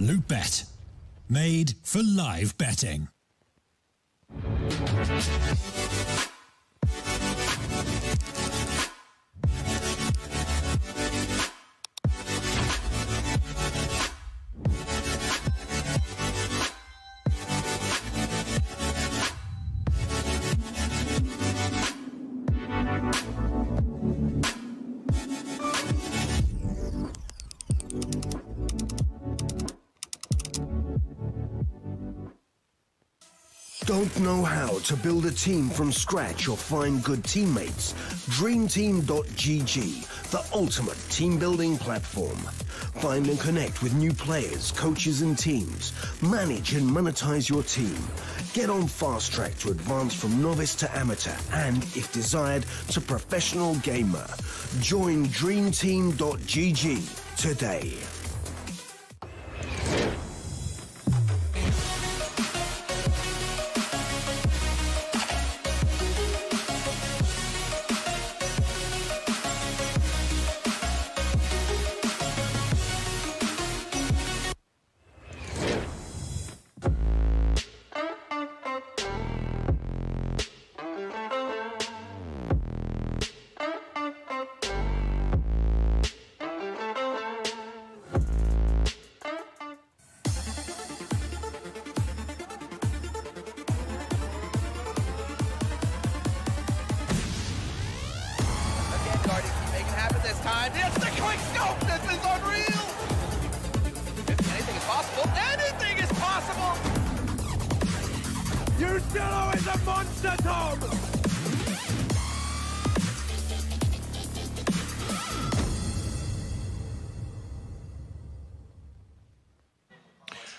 Loot Bet. Made for live betting. Don't know how to build a team from scratch or find good teammates? DreamTeam.gg, the ultimate team building platform. Find and connect with new players, coaches and teams. Manage and monetize your team. Get on fast track to advance from novice to amateur and, if desired, to professional gamer. Join DreamTeam.gg today.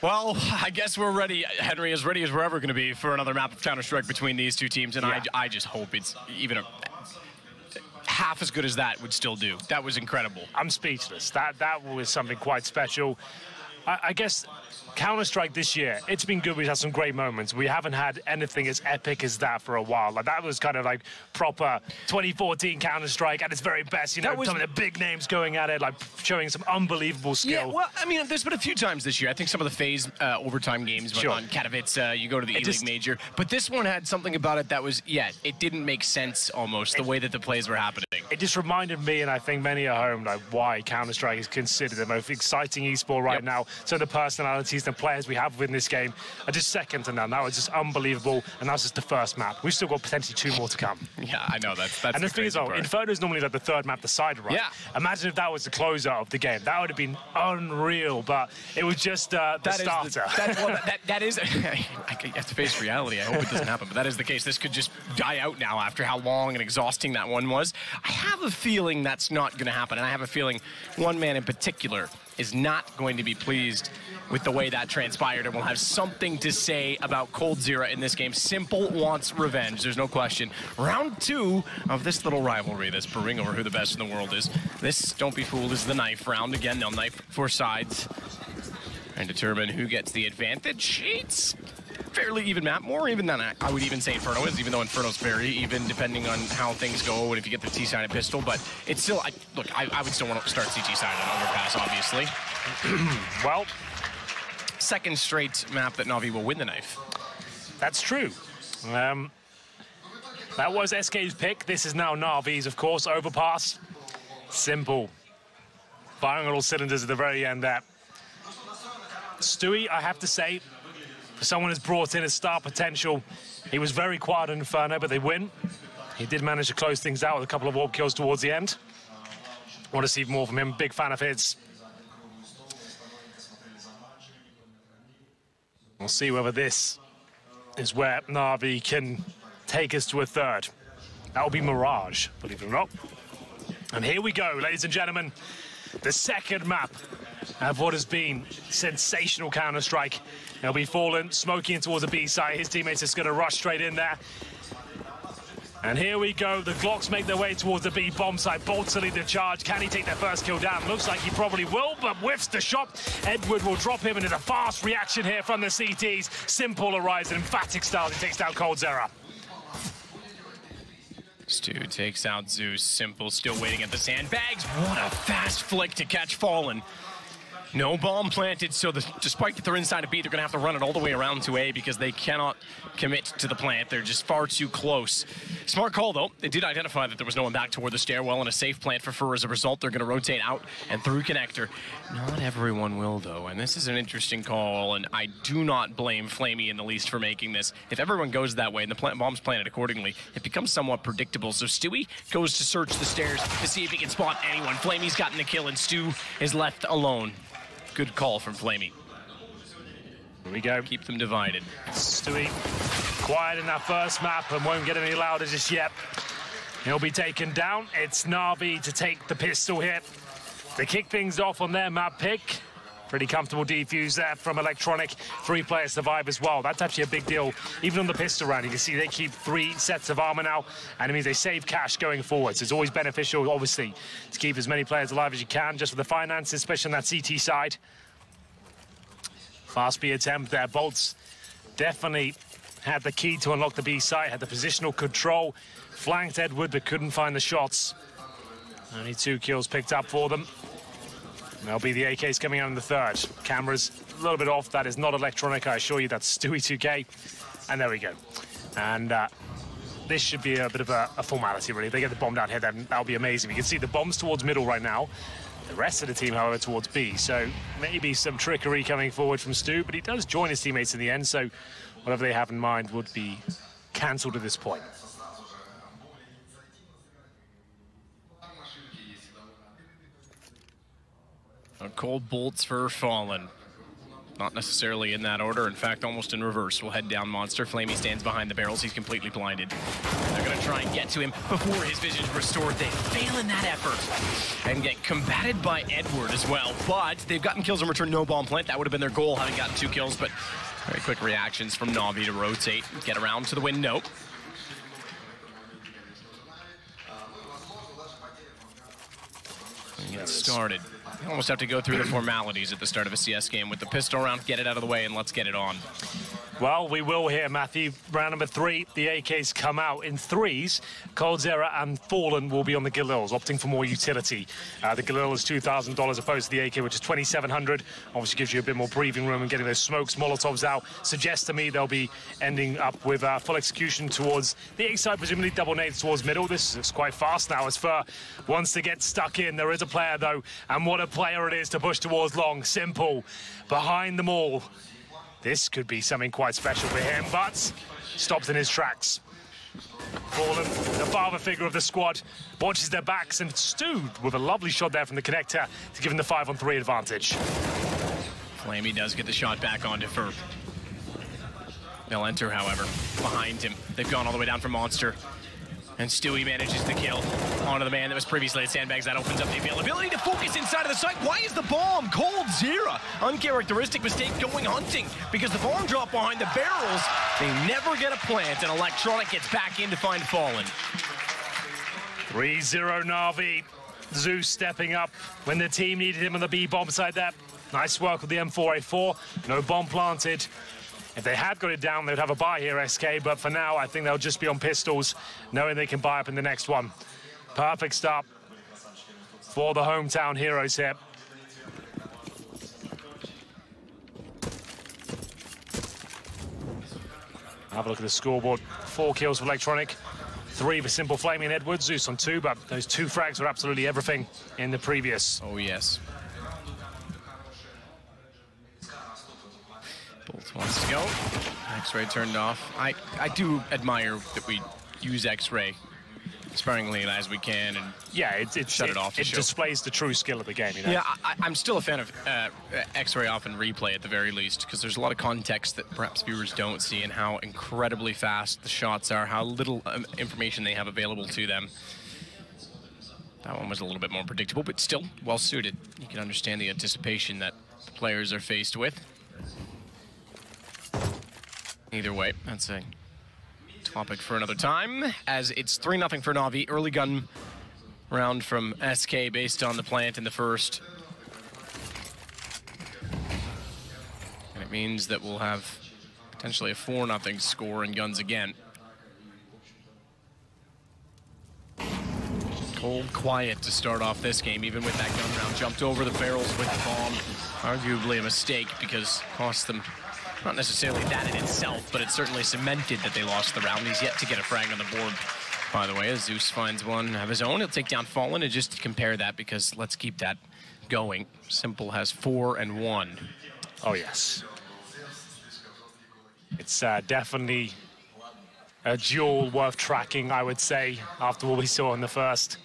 Well, I guess we're ready, Henry, as ready as we're ever going to be for another map of Counter-Strike between these two teams, and yeah. I just hope it's even half as good as that would still do. That was incredible. I'm speechless. That was something quite special. I guess Counter-Strike this year, it's been good. We've had some great moments. We haven't had anything as epic as that for a while. Like, that was kind of like proper 2014 Counter-Strike at its very best. You know, some of the big names going at it, like showing some unbelievable skill. Yeah, well, I mean, there's been a few times this year. I think some of the phase overtime games went on Katowice, you go to the E-League Major. But this one had something about it that was, yeah, it didn't make sense almost, the way that the plays were happening. It just reminded me, and I think many at home, like why Counter-Strike is considered the most exciting esport right now. So the personalities and players we have within this game are just second to none. That was just unbelievable, and that was just the first map. We've still got potentially 2 more to come. Yeah, I know. That's and the thing is, Inferno is normally like the 3rd map decided, right? Yeah. Imagine if that was the closer of the game. That would have been unreal, but it was just the starter. That is, I have to face reality. I hope it doesn't happen, but that is the case. This could just die out now after how long and exhausting that one was. I have a feeling that's not going to happen, and I have a feeling one man in particular is not going to be pleased with the way that transpired and will have something to say about coldzera in this game. Simple wants revenge, there's no question. Round 2 of this little rivalry that's brewing over who the best in the world is. This, don't be fooled, is the knife round. Again, they'll knife 4 sides and determine who gets the advantage. It's fairly even map, more even than I would even say Inferno is, even though Inferno's very even depending on how things go and if you get the T-sided pistol, but it's still, look, I would still want to start CT-sided on Overpass, obviously. Well, second straight map that Navi will win the knife. That's true. That was SK's pick. This is now Navi's, of course. Overpass. Simple. Firing on all cylinders at the very end there. Stewie, I have to say, for someone who's brought in a star potential, he was very quiet on Inferno, but they win. He did manage to close things out with a couple of orb kills towards the end. Want to see more from him. Big fan of his. We'll see whether this is where Navi can take us to a 3rd. That will be Mirage, believe it or not. And here we go, ladies and gentlemen. The second map of what has been sensational Counter-Strike. He'll be fallen, smoking towards the B site. His teammates just going to rush straight in there. And here we go. The Glocks make their way towards the B bomb site. Bolts to lead the charge. Can he take the first kill down? Looks like he probably will, but whiffs the shot. Edward will drop him, and there's a fast reaction here from the CTs. Simple arrives in emphatic style. He takes down coldzera. Stu takes out Zeus. Simple still waiting at the sandbags. What a fast flick to catch Fallen. No bomb planted, so despite that they're inside of B, they're going to have to run it all the way around to A because they cannot commit to the plant. They're just far too close. Smart call, though. They did identify that there was no one back toward the stairwell and a safe plant for Fur. As a result, they're going to rotate out and through connector. Not everyone will, though, and this is an interesting call, and I do not blame Flamey in the least for making this. If everyone goes that way and the bomb's planted accordingly, it becomes somewhat predictable. So Stewie goes to search the stairs to see if he can spot anyone. Flamey's gotten the kill, and Stu is left alone. Good call from Flamey. Here we go. Keep them divided. Stewie quiet in that first map and won't get any louder just yet. He'll be taken down. It's Navi to take the pistol hit. They kick things off on their map pick. Pretty comfortable defuse there from Electronic. 3-player survive as well. That's actually a big deal. Even on the pistol round, you can see they keep 3 sets of armor now, and it means they save cash going forward. So it's always beneficial, obviously, to keep as many players alive as you can, just for the finances, especially on that CT side. Fast B attempt there. Bolts definitely had the key to unlock the B site, had the positional control, flanked Edward, but couldn't find the shots. Only 2 kills picked up for them. There'll be the AKs coming out in the third. Camera's a little bit off. That is not Electronic, I assure you. That's Stewie 2K. And there we go. And this should be a bit of a formality, really. If they get the bomb down here, then that'll be amazing. You can see the bombs towards middle right now. The rest of the team, however, towards B. So maybe some trickery coming forward from Stu, but he does join his teammates in the end. So whatever they have in mind would be cancelled at this point. Cold bolts for Fallen. Not necessarily in that order. In fact, almost in reverse. We'll head down Monster. Flamey stands behind the barrels. He's completely blinded. They're going to try and get to him before his vision's restored. They fail in that effort and get combated by Edward as well. But they've gotten kills in return. No bomb plant. That would have been their goal, having gotten 2 kills. But very quick reactions from Navi to rotate, get around to the window. And get started. You almost have to go through the formalities at the start of a CS game with the pistol round, get it out of the way, and let's get it on. Well, we will here, Matthew. Round number 3, the AKs come out in 3s. coldzera and Fallen will be on the Galils, opting for more utility. The Galil is $2,000 opposed to the AK, which is $2,700. Obviously gives you a bit more breathing room and getting those smokes, Molotovs out. Suggests to me they'll be ending up with full execution towards the A side, presumably double nades towards middle. This is quite fast now as Fur wants to get stuck in. There is a player, though, and what a player it is to push towards long. Simple, behind them all. This could be something quite special for him, but stopped in his tracks. Fallen, the father figure of the squad, watches their backs and Stu with a lovely shot there from the connector to give him the 5-on-3 advantage. Flamey does get the shot back onto Fur. They'll enter, however, behind him. They've gone all the way down from Monster. And Stewie manages the kill onto the man that was previously at Sandbags. That opens up the availability to focus inside of the site. Why is the bomb? coldzera. Uncharacteristic mistake going hunting because the bomb dropped behind the barrels. They never get a plant, and Electronic gets back in to find Fallen. 3-0 Navi. Zeus stepping up when the team needed him on the B bomb side there. Nice work with the M4A4. No bomb planted. If they had got it down, they'd have a buy here, SK, but for now, I think they'll just be on pistols, knowing they can buy up in the next one. Perfect start for the hometown heroes here. Have a look at the scoreboard. 4 kills for Electronic, 3 for Simple Flamey and Edwards. Zeus on 2, but those 2 frags were absolutely everything in the previous. Oh, yes. Bolt wants to go. X-ray turned off. I do admire that we use X-ray sparingly as we can and shut it off. It displays the true skill of the game, you know? Yeah, I'm still a fan of X-ray off and replay at the very least, because there's a lot of context that perhaps viewers don't see, and how incredibly fast the shots are, how little information they have available to them. That one was a little bit more predictable, but still well suited. You can understand the anticipation that players are faced with. Either way, that's a topic for another time, as it's 3-0 for Navi. Early gun round from SK based on the plant in the first. And it means that we'll have potentially a 4-0 score in guns again. Cold quiet to start off this game, even with that gun round. Jumped over the barrels with the bomb. Arguably a mistake because it cost them not necessarily that in itself, but it certainly cemented that they lost the round. He's yet to get a frag on the board, by the way, as Zeus finds one of his own. He'll take down Fallen, and just to compare that, because let's keep that going. Simple has 4 and 1. Oh, yes. It's definitely a duel worth tracking, I would say, after what we saw in the first.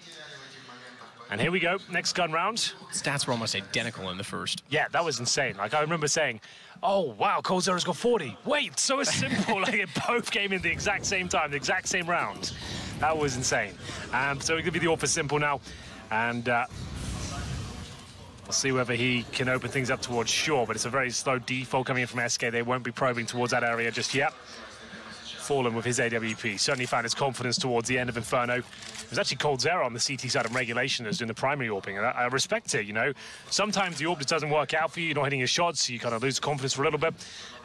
And here we go, next gun round. Stats were almost identical in the first. Yeah, that was insane. Like, I remember saying, oh, wow, coldzera's got 40. Wait, so it's simple. Like, it both came in the exact same time, the exact same round. That was insane. So we're going to be the all for Simple now. And we'll see whether he can open things up towards Shore, but it's a very slow default coming in from SK. They won't be probing towards that area just yet. Fallen with his AWP. Certainly found his confidence towards the end of Inferno. It was actually coldzera on the CT side of regulation that was doing the primary AWPing, and I respect it, you know. Sometimes the AWP just doesn't work out for you. You're not hitting your shots, you kind of lose confidence for a little bit,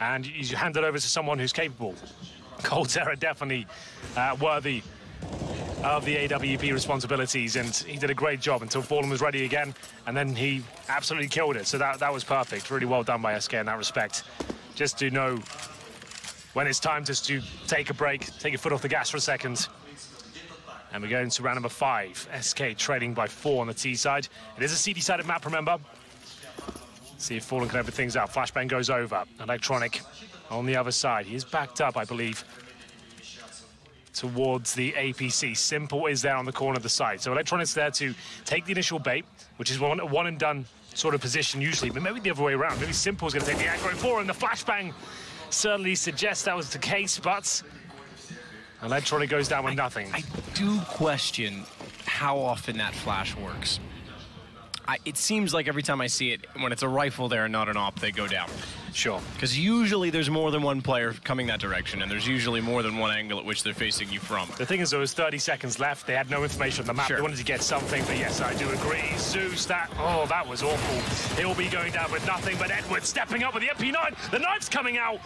and you hand it over to someone who's capable. coldzera definitely worthy of the AWP responsibilities, and he did a great job until Fallen was ready again, and then he absolutely killed it. So that was perfect. Really well done by SK in that respect. Just to know when it's time just to take a break, take your foot off the gas for a second. And we go into round number 5. SK trailing by 4 on the T side. It is a CD-sided map, remember. See if Fallen can open things up. Flashbang goes over. Electronic on the other side. He is backed up, I believe, towards the APC. Simple is there on the corner of the side. So Electronic's there to take the initial bait, which is one and done sort of position usually, but maybe the other way around. Maybe Simple's going to take the aggro for, and the Flashbang certainly suggests that was the case, but Electronic goes down with nothing. I do question how often that flash works. It seems like every time I see it, when it's a rifle there and not an op, they go down. Sure. Because usually there's more than one player coming that direction, and there's usually more than one angle at which they're facing you from. The thing is, there was 30 seconds left. They had no information on the map. Sure. They wanted to get something, but yes, I do agree. Zeus, that was awful. He'll be going down with nothing, but Edward stepping up with the MP9. The knife's coming out,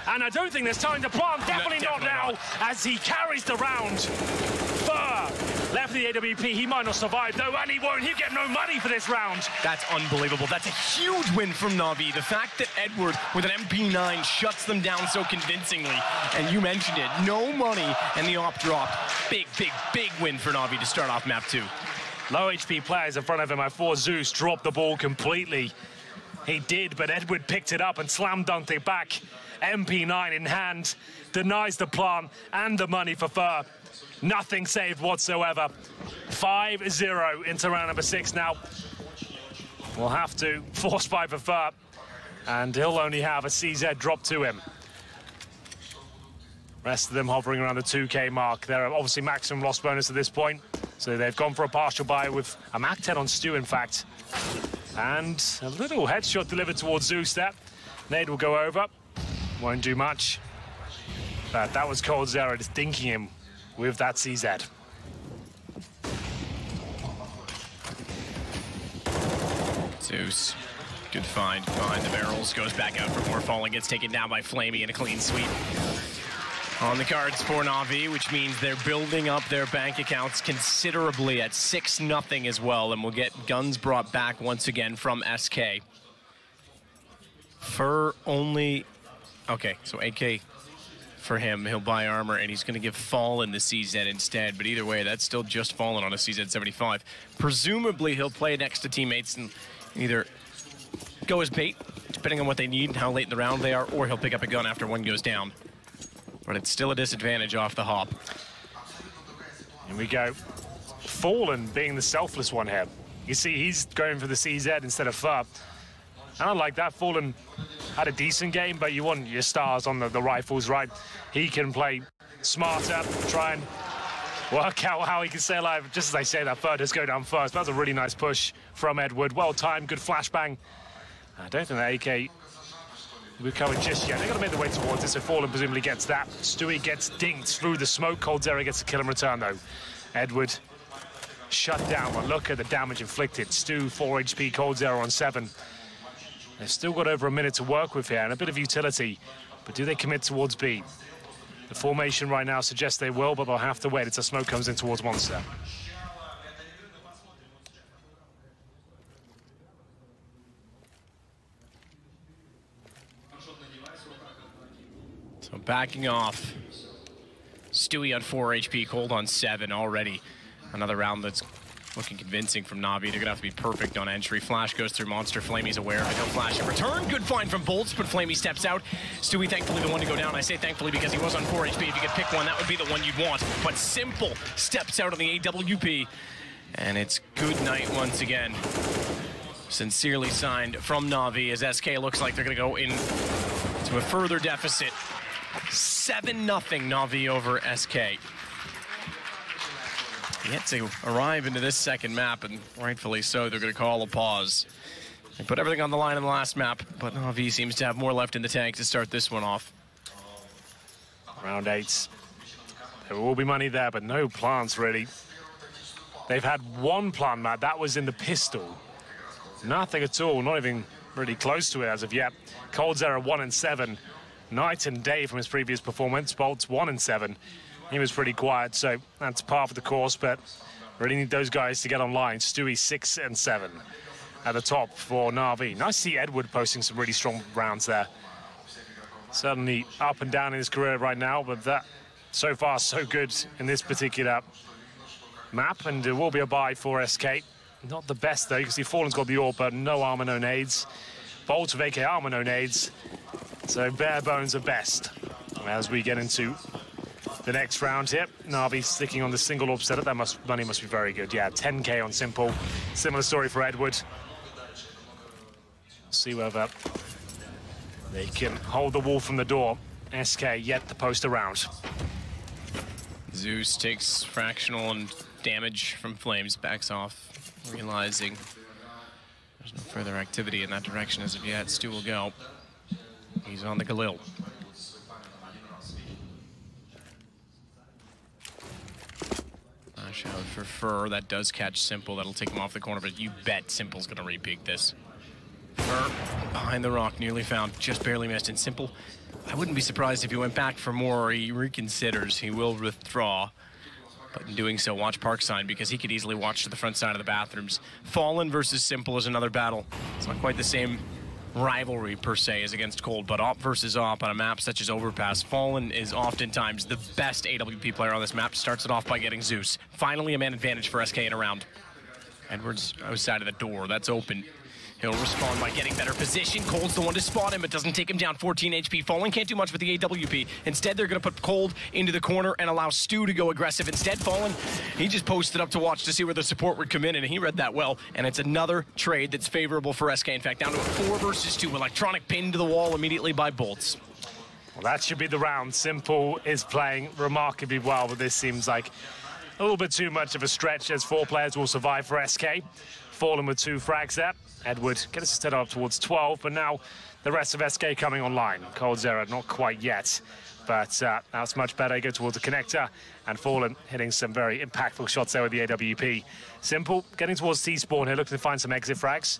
and I don't think there's time to plant. Definitely not now, as he carries the round. Fur left the AWP. He might not survive, though, and he won't. He'll get no money for this round. That's unbelievable. That's a huge win from Navi. The fact that Edward, with an MP9, shuts them down so convincingly, and you mentioned it, no money, and the op dropped. Big, big, big win for Navi to start off map 2. Low HP players in front of him. I thought Zeus dropped the ball completely. He did, but Edward picked it up and slam dunked it back. MP9 in hand, denies the plant and the money for Fur. Nothing saved whatsoever. 5-0 into round number 6 now. We'll have to force fight for Fur, and he'll only have a CZ drop to him. Rest of them hovering around the 2K mark. They're obviously maximum loss bonus at this point, so they've gone for a partial buy with a Mac 10 on Stu, in fact. And a little headshot delivered towards Zeus there. Nade will go over. Won't do much. But that was coldzera just dinking him with that CZ. Zeus, good find behind the barrels, goes back out for more. Falling, gets taken down by Flamey in a clean sweep. On the cards for Navi, which means they're building up their bank accounts considerably at 6-0 as well, and we'll get guns brought back once again from SK. Fur only, okay, so AK for him, he'll buy armor, and he's going to give Fallen the CZ instead, but either way, that's still just Fallen on a CZ-75. Presumably, he'll play next to teammates and either go as bait, depending on what they need and how late in the round they are, or he'll pick up a gun after one goes down. But it's still a disadvantage off the hop. Here we go. Fallen being the selfless one here. You see, he's going for the CZ instead of Fur. And I like that. Fallen had a decent game, but you want your stars on the rifles, right? He can play smarter, try and work out how he can stay alive. Just as I say that, Fur does go down first. That was a really nice push from Edward. Well timed, good flashbang. I don't think that AK will be covered just yet. They're going to make their way towards it, so Fallen presumably gets that. Stewie gets dinked through the smoke. coldzera gets a kill in return, though. Edward shut down. Well, look at the damage inflicted. Stu, 4 HP, coldzera on 7. They've still got over a minute to work with here and a bit of utility, but do they commit towards B? The formation right now suggests they will, but they'll have to wait until smoke comes in towards Monster. backing off. Stewie on 4 HP, Cold on 7 already. Another round that's looking convincing from Navi. They're gonna have to be perfect on entry. Flash goes through Monster. Flamey's aware of it. No flash in return. Good find from Bolts, but Flamey steps out. Stewie thankfully the one to go down. I say thankfully because he was on 4 HP. If you could pick one, that would be the one you'd want. But Simple steps out on the AWP. And it's good night once again. Sincerely signed from Navi as SK looks like they're gonna go in to a further deficit. 7-0 Navi over SK. Yet to arrive into this second map, and rightfully so, they're going to call a pause. They put everything on the line in the last map, but Navi seems to have more left in the tank to start this one off. Round 8. There will be money there, but no plants, really. They've had one plant, Matt. That was in the pistol. Nothing at all, not even really close to it as of yet. coldzera 1-7. Night and day from his previous performance. Bolts 1-7. He was pretty quiet, so that's par for the course, but really need those guys to get online. Stewie 6-7 at the top for Navi. Nice to see Edward posting some really strong rounds there. Certainly up and down in his career right now, but that so far so good in this particular map, and it will be a bye for SK. Not the best though, you can see Fallen's got the AWP, but no armor, no nades. Bolt with AK armor, no nades. So bare bones at best. As we get into the next round here, Navi sticking on the single AWP setup. That money must be very good. Yeah, 10K on Simple. Similar story for Edward. See whether they can hold the wall from the door. SK yet to post around. Zeus takes fractional and damage from Flames, backs off, realizing there's no further activity in that direction as of yet. Stu will go. He's on the Galil. Flash out for Fur. That does catch Simple. That'll take him off the corner, but you bet Simple's gonna repeat this. Fur behind the rock, nearly found, just barely missed. And Simple, I wouldn't be surprised if he went back for more or he reconsiders. He will withdraw. But in doing so, watch Parkside because he could easily watch to the front side of the bathrooms. Fallen versus Simple is another battle. It's not quite the same rivalry per se as against Cold, but Op versus Op on a map such as Overpass. Fallen is oftentimes the best AWP player on this map. Starts it off by getting Zeus. Finally a man advantage for SK in a round. Edwards outside of the door, that's open. He'll respond by getting better position. Cold's the one to spot him, but doesn't take him down. 14 HP. Fallen can't do much with the AWP. Instead, they're going to put Cold into the corner and allow Stu to go aggressive. Instead, Fallen, he just posted up to watch to see where the support would come in, and he read that well. And it's another trade that's favorable for SK. In fact, down to a 4 versus 2. Electronic pinned to the wall immediately by Bolts. Well, that should be the round. Simple is playing remarkably well, but this seems like a little bit too much of a stretch as 4 players will survive for SK. Fallen with 2 frags there. Edward gets his head up towards 12, but now the rest of SK coming online. coldzera not quite yet, but now it's much better. Go towards the connector, and Fallen hitting some very impactful shots there with the AWP. Simple getting towards T-spawn here, looking to find some exit frags.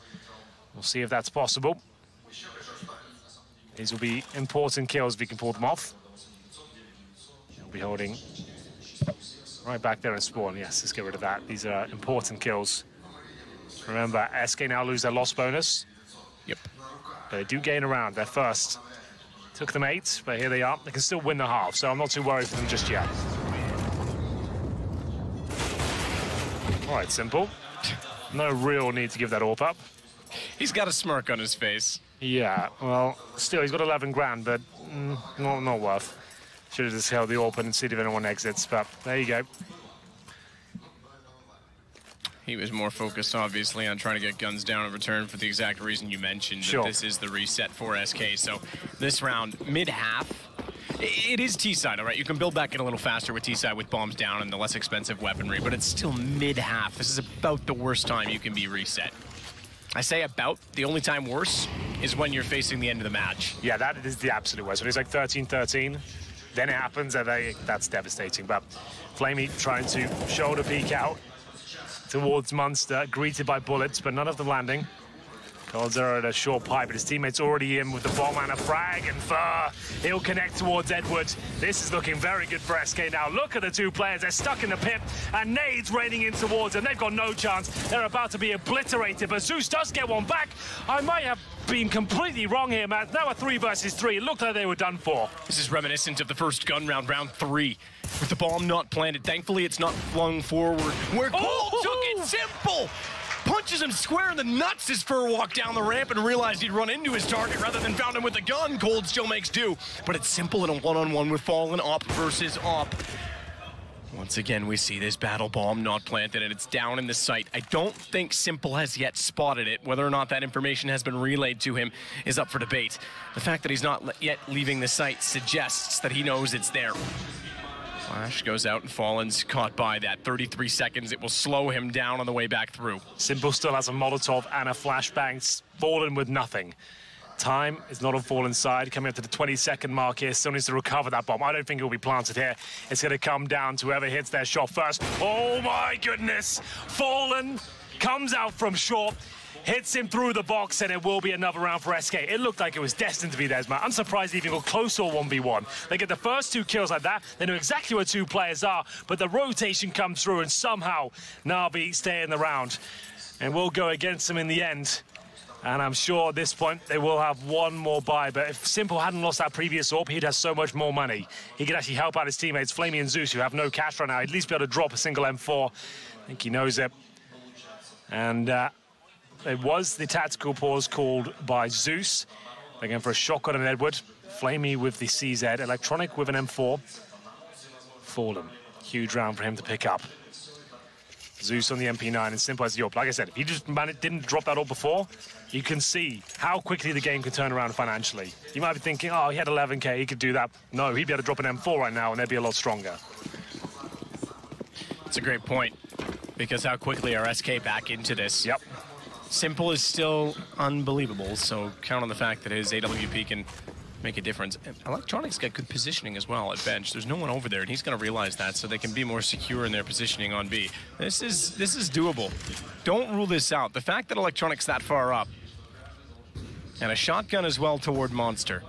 We'll see if that's possible. These will be important kills if we can pull them off. He'll be holding right back there in spawn. Yes, let's get rid of that. These are important kills. Remember, SK now lose their loss bonus. Yep. But they do gain a round. They're first. Took them 8, but here they are. They can still win the half, so I'm not too worried for them just yet. All right, Simple. No real need to give that AWP up. He's got a smirk on his face. Yeah, well, still, he's got 11 grand, but not worth. Should have just held the AWP and see if anyone exits, but there you go. He was more focused, obviously, on trying to get guns down in return for the exact reason you mentioned. Sure. That this is the reset for SK. So this round, mid-half, it is T-side, all right? You can build back in a little faster with T-side with bombs down and the less expensive weaponry, but it's still mid-half. This is about the worst time you can be reset. I say about. The only time worse is when you're facing the end of the match. Yeah, that is the absolute worst. When it's like 13-13, then it happens, and that's devastating. But Flamey trying to shoulder peek out towards Munster, greeted by bullets, but none of them landing. coldzera at a short pipe, but his teammate's already in with the bomb and a frag, and Fur, he'll connect towards Edward. This is looking very good for SK now. Look at the 2 players, they're stuck in the pit, and nades raining in towards them. They've got no chance. They're about to be obliterated, but Zeus does get one back. I might have been completely wrong here, man. Now a 3 versus 3. It looked like they were done for. This is reminiscent of the first gun round, round 3, with the bomb not planted. Thankfully, it's not flung forward, where Cold took it. Simple punches him square in the nuts as Fur walked down the ramp and realized he'd run into his target rather than found him with a gun. Cold still makes do, but it's Simple in a one-on-one with Fallen Op versus Op. Once again, we see this battle bomb not planted, and it's down in the sight. I don't think Simple has yet spotted it. Whether or not that information has been relayed to him is up for debate. The fact that he's not yet leaving the site suggests that he knows it's there. Flash goes out, and Fallen's caught by that. 33 seconds. It will slow him down on the way back through. Simple still has a Molotov and a flashbang. Fallen with nothing. Time is not on Fallen's side. Coming up to the 20-second mark here. Still needs to recover that bomb. I don't think it will be planted here. It's going to come down to whoever hits their shot first. Oh, my goodness. Fallen comes out from short. Hits him through the box, and it will be another round for SK. It looked like it was destined to be theirs, man. I'm surprised they even got close to a 1v1. They get the first 2 kills like that. They know exactly where 2 players are, but the rotation comes through, and somehow Navi stay in the round. And we'll go against them in the end. And I'm sure at this point they will have one more buy. But if Simple hadn't lost that previous AWP, he'd have so much more money. He could actually help out his teammates, Flamey and Zeus, who have no cash right now. He'd at least be able to drop a single M4. I think he knows it. And it was the tactical pause called by Zeus. They're going for a shotgun and Edward. Flamey with the CZ. Electronic with an M4. Fallen. Huge round for him to pick up. Zeus on the MP9 and Simple as the AWP. Like I said, if he just didn't drop that AWP before, you can see how quickly the game can turn around financially. You might be thinking, oh, he had 11K, he could do that. No, he'd be able to drop an M4 right now and they'd be a lot stronger. It's a great point, because how quickly are SK back into this? Yep. Simple is still unbelievable, so count on the fact that his AWP can make a difference. And Electronic's got good positioning as well at bench. There's no one over there, and he's going to realize that, so they can be more secure in their positioning on B. This is doable. Don't rule this out. The fact that Electronic's that far up, and a shotgun as well toward Monster.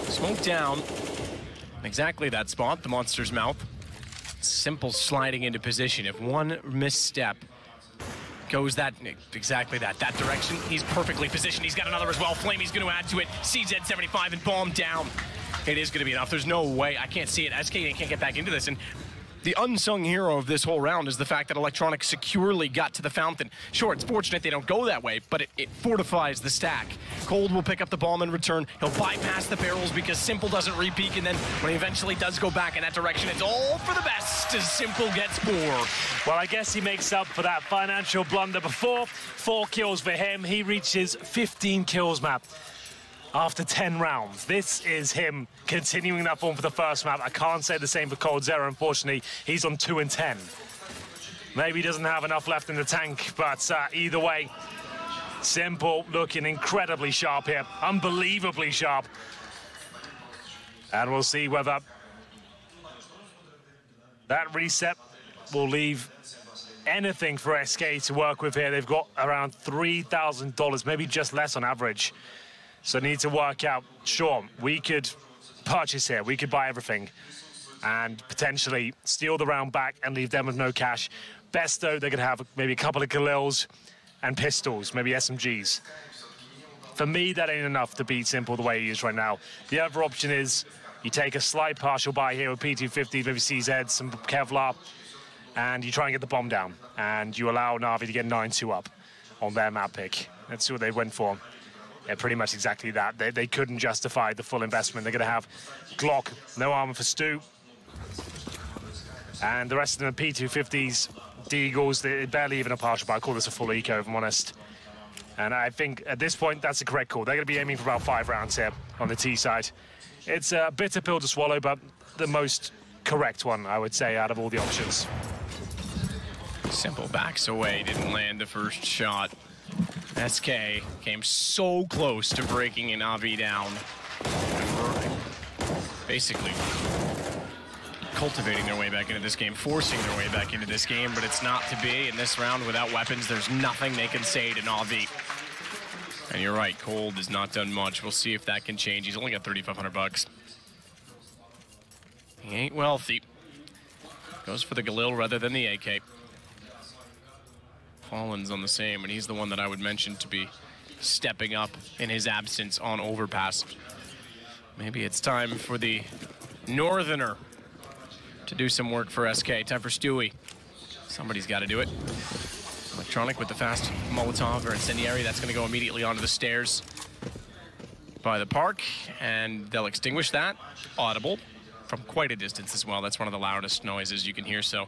Smoke down. Exactly that spot, the Monster's mouth. Simple sliding into position. If one misstep goes exactly that direction, he's perfectly positioned. He's got another as well. Flamey's going to add to it. CZ75 and bomb down. It is going to be enough. There's no way. I can't see it. SK can't get back into this. And the unsung hero of this whole round is the fact that Electronic securely got to the fountain. Sure, it's fortunate they don't go that way, but it fortifies the stack. Cold will pick up the bomb in return. He'll bypass the barrels because Simple doesn't re-peek, and then when he eventually does go back in that direction, it's all for the best as Simple gets 4. Well, I guess he makes up for that financial blunder before. 4 kills for him. He reaches 15 kills, map. After 10 rounds. This is him continuing that form for the first map. I can't say the same for coldzera, unfortunately. He's on 2 and 10. Maybe he doesn't have enough left in the tank, but either way, Simple looking incredibly sharp here. Unbelievably sharp. And we'll see whether that reset will leave anything for SK to work with here. They've got around $3,000, maybe just less on average. So need to work out, sure, we could purchase here, we could buy everything and potentially steal the round back and leave them with no cash. Best though, they could have maybe a couple of Galils and pistols, maybe SMGs. For me, that ain't enough to beat Simple the way he is right now. The other option is you take a slight partial buy here with P250, maybe CZ, some Kevlar, and you try and get the bomb down. And you allow Navi to get 9-2 up on their map pick. Let's see what they went for. Yeah, pretty much exactly that. They couldn't justify the full investment. They're going to have Glock, no armor for Stu. And the rest of them are P250s, Deagles, they're barely even a partial buy. I call this a full eco, if I'm honest. And I think at this point, that's a correct call. They're going to be aiming for about 5 rounds here on the T side. It's a bitter pill to swallow, but the most correct one, I would say, out of all the options. Simple backs away, didn't land the first shot. SK came so close to breaking Navi down. Basically cultivating their way back into this game, forcing their way back into this game, but it's not to be. In this round, without weapons, there's nothing they can say to Navi. And you're right, Cold has not done much. We'll see if that can change. He's only got 3,500 bucks. He ain't wealthy. Goes for the Galil rather than the AK. Fallen's on the same, and he's the one that I would mention to be stepping up in his absence on overpass. Maybe it's time for the Northerner to do some work for SK. Time for Stewie. Somebody's got to do it. Electronic with the fast Molotov or incendiary. That's going to go immediately onto the stairs by the park, and they'll extinguish that. Audible from quite a distance as well. That's one of the loudest noises you can hear, so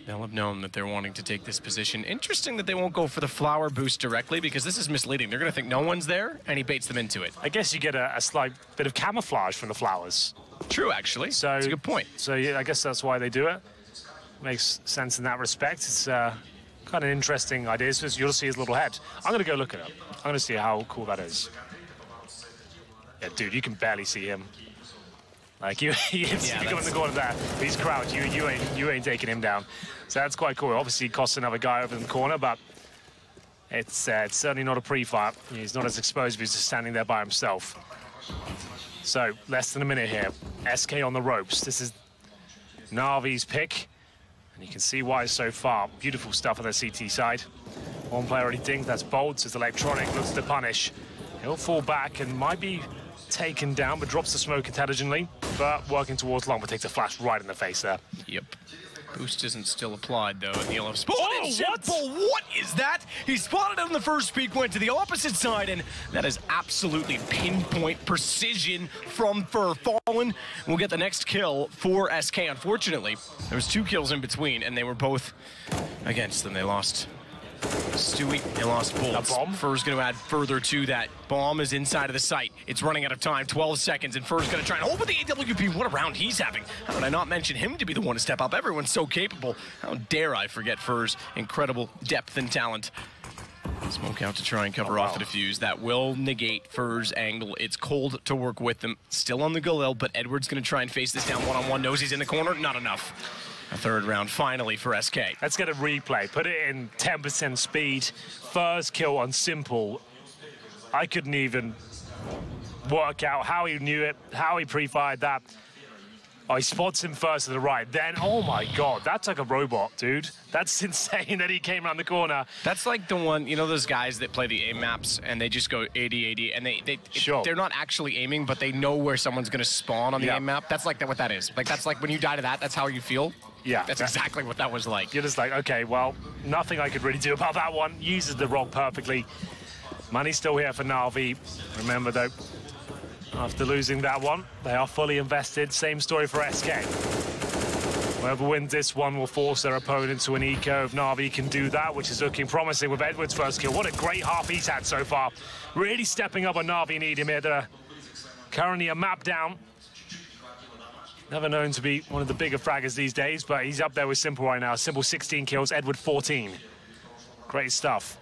they'll have known that they're wanting to take this position. Interesting that they won't go for the flower boost directly, because this is misleading. They're going to think no one's there, and he baits them into it. I guess you get a slight bit of camouflage from the flowers. True, actually. So, that's a good point. So yeah, I guess that's why they do it. Makes sense in that respect. It's kind of interesting idea. So you'll see his little head. I'm going to go look it up. I'm going to see how cool that is. Yeah, dude, you can barely see him. Like you come in the corner there. He's crouched. You ain't taking him down. So that's quite cool. Obviously, it costs another guy over in the corner, but it's certainly not a pre-fire. He's not as exposed if he's just standing there by himself. So less than a minute here. SK on the ropes. This is Navi's pick, and you can see why so far. Beautiful stuff on the CT side. One player already dinged. That's Bolts. As Electronic looks to punish. He'll fall back and might be taken down, but drops the smoke intelligently. But working towards long, but takes a flash right in the face there. Yep. Boost isn't still applied, though, and he'll have spotted what? Simple. What is that? He spotted it on the first peak, went to the opposite side, and that is absolutely pinpoint precision from Fallen. We'll get the next kill for SK. Unfortunately, there was 2 kills in between, and they were both against them. They lost Stewie, they lost Bolts. Fur's going to add further to that. Bomb is inside of the site. It's running out of time, 12 seconds, and Fur's going to try and hold with the AWP. What a round he's having. How did I not mention him to be the one to step up? Everyone's so capable. How dare I forget Fur's incredible depth and talent. Smoke out to try and cover off the defuse. That will negate Fur's angle. It's cold to work with them. Still on the Galil, but Edward's going to try and face this down one-on-one. Knows he's in the corner. Not enough. A third round finally for SK. Let's get a replay. Put it in 10% speed. First kill on Simple. I couldn't even work out how he knew it, how he pre-fired that. Oh, he spots him first to the right. Then, oh my God, that's like a robot, dude. That's insane that he came around the corner. That's like the one, you know those guys that play the aim maps and they just go 80, and they're not actually aiming, but they know where someone's going to spawn on the aim map. That's like what that is. Like, that's like when you die to that, that's how you feel. Yeah. That's exactly what that was like. You're just like, okay, well, nothing I could really do about that one. Uses the rock perfectly. Money's still here for Navi. Remember, though, after losing that one, they are fully invested. Same story for SK. Whoever wins this one will force their opponent to an eco. If Navi can do that, which is looking promising with Edward's first kill. What a great half he's had so far. Really stepping up when Navi need him here. They're currently a map down. Never known to be one of the bigger fraggers these days, but he's up there with Simple right now. Simple 16 kills, Edward 14. Great stuff.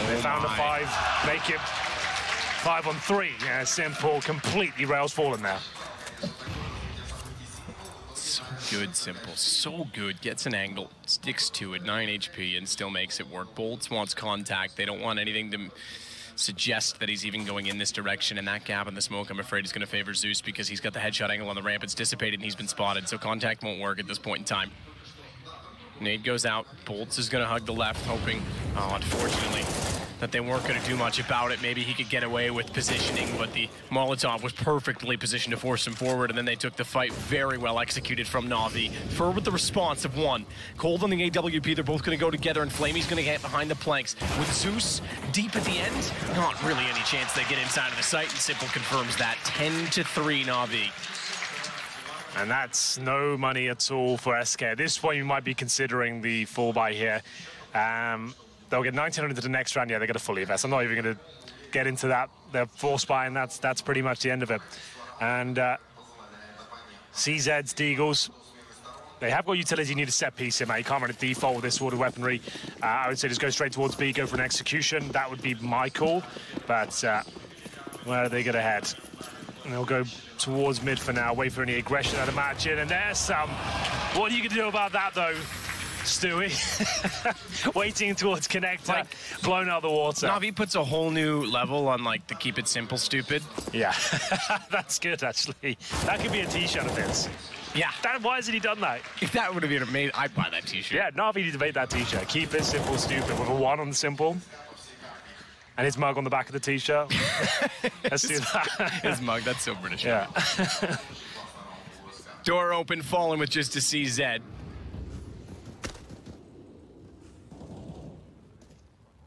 They found a 5, make it 5 on 3. Yeah, Simple completely rails Fallen there. So good, Simple. So good. Gets an angle, sticks to it, 9 HP, and still makes it work. Bolts wants contact. They don't want anything to suggest that he's even going in this direction, and that gap in the smoke, I'm afraid, is going to favor Zeus because he's got the headshot angle on the ramp. It's dissipated and he's been spotted, so contact won't work at this point in time. Nade goes out. Bolts is going to hug the left, hoping, unfortunately, that they weren't going to do much about it. Maybe he could get away with positioning, but the Molotov was perfectly positioned to force him forward, and then they took the fight very well executed from Navi. Fur with the response of 1. Cold on the AWP, they're both going to go together, and Flamey's going to get behind the planks. With Zeus deep at the end, not really any chance they get inside of the site, and Simple confirms that. 10-3 Navi. And that's no money at all for SK. At this point, you might be considering the full buy here. They'll get 1,900 to the next round. Yeah, they're going to fully invest. I'm not even going to get into that. They're force buying. That's pretty much the end of it. And CZ's, Deagles, they have got utility. You need a set piece here, mate. You can't run a default with this sort of weaponry. I would say just go straight towards B, go for an execution. That would be my call. But where are they going to head? And they'll go towards mid for now. Wait for any aggression, I'd imagine. And there's some. What are you going to do about that, though? Stewie waiting towards connector, blown out the water. Navi puts a whole new level on like the keep it simple stupid. Yeah, that's good actually. That could be a t-shirt of his. Yeah. Why hasn't he done that? If that would have been amazing, I'd buy that t-shirt. Yeah, Navi needs to make that t-shirt. Keep it simple stupid with a 1 on the simple. And his mug on the back of the t-shirt. Let's do that. His mug, that's so British. Yeah. Door open, falling with just a CZ.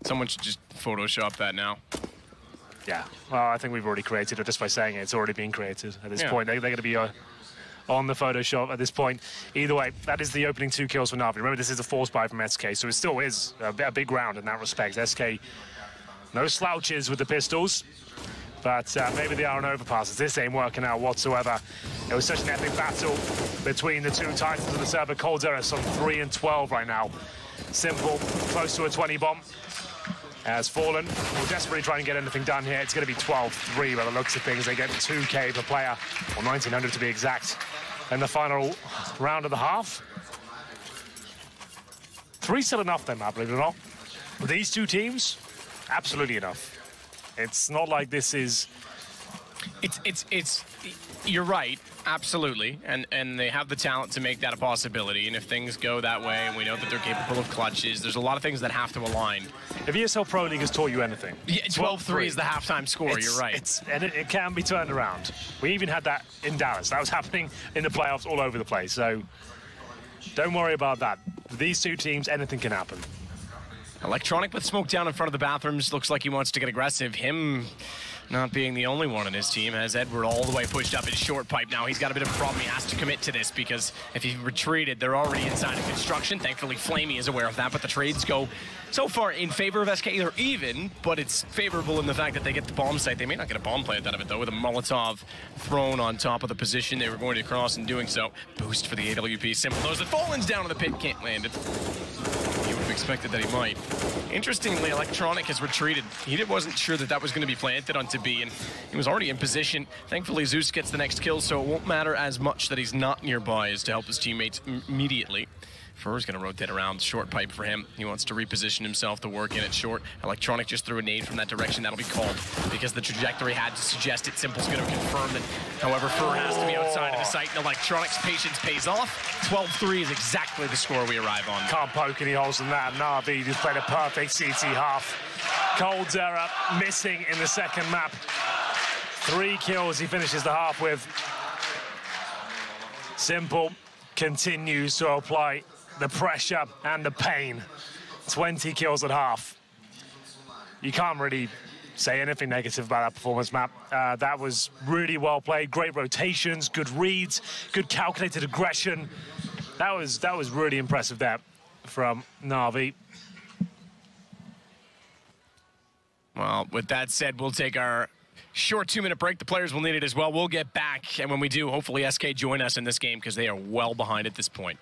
Someone should just Photoshop that now. Yeah, well, I think we've already created it just by saying it. It's already been created at this point. They're going to be on the Photoshop at this point. Either way, that is the opening 2 kills for Navi. Remember, this is a force buy from SK, so it still is a big round in that respect. SK, no slouches with the pistols, but maybe they are on overpasses. This ain't working out whatsoever. It was such an epic battle between the 2 titans of the server. coldzera on 3 and 12 right now. Simple, close to a 20 bomb. Has fallen. We'll desperately try and get anything done here. It's going to be 12-3 by the looks of things. They get 2K per player, or 1,900 to be exact, in the final round of the half. 3 still enough then, Matt, believe it or not. With these 2 teams, absolutely enough. It's not like this is... You're right, absolutely, and they have the talent to make that a possibility, and if things go that way, and we know that they're capable of clutches, there's a lot of things that have to align. If ESL Pro League has taught you anything... Yeah, 12-3 is the halftime score, you're right. And it can be turned around. We even had that in Dallas. That was happening in the playoffs all over the place, so don't worry about that. With these 2 teams, anything can happen. Electronic with smoke down in front of the bathrooms. Looks like he wants to get aggressive. Him not being the only one on his team has Edward all the way pushed up his short pipe. Now he's got a bit of a problem. He has to commit to this because if he retreated, they're already inside of construction. Thankfully, Flamey is aware of that, but the trades go so far in favor of SK. They're even, but it's favorable in the fact that they get the bomb site. They may not get a bomb plant out of it, though, with a Molotov thrown on top of the position they were going to cross in doing so. Boost for the AWP. Simple knows that Fallen's down in the pit. Can't land it. You would have expected that he might. Interestingly, Electronic has retreated. He wasn't sure that that was going to be planted onto B, and he was already in position. Thankfully, Zeus gets the next kill, so it won't matter as much that he's not nearby as to help his teammates immediately. Fur's going to rotate around. Short pipe for him. He wants to reposition himself to work in it short. Electronic just threw a nade from that direction. That'll be called because the trajectory had to suggest it. Simple's going to confirm that. However, Fur has to be outside of the site, and Electronic's patience pays off. 12-3 is exactly the score we arrive on. Can't poke any holes in that. Navi just played a perfect CT half. coldzera missing in the second map. 3 kills he finishes the half with. Simple continues to apply the pressure and the pain. 20 kills at half. You can't really say anything negative about that performance, Matt. That was really well played. Great rotations, good reads, good calculated aggression. That was really impressive there from Navi. Well, with that said, we'll take our short 2-minute break. The players will need it as well. We'll get back, and when we do, hopefully SK join us in this game because they are well behind at this point.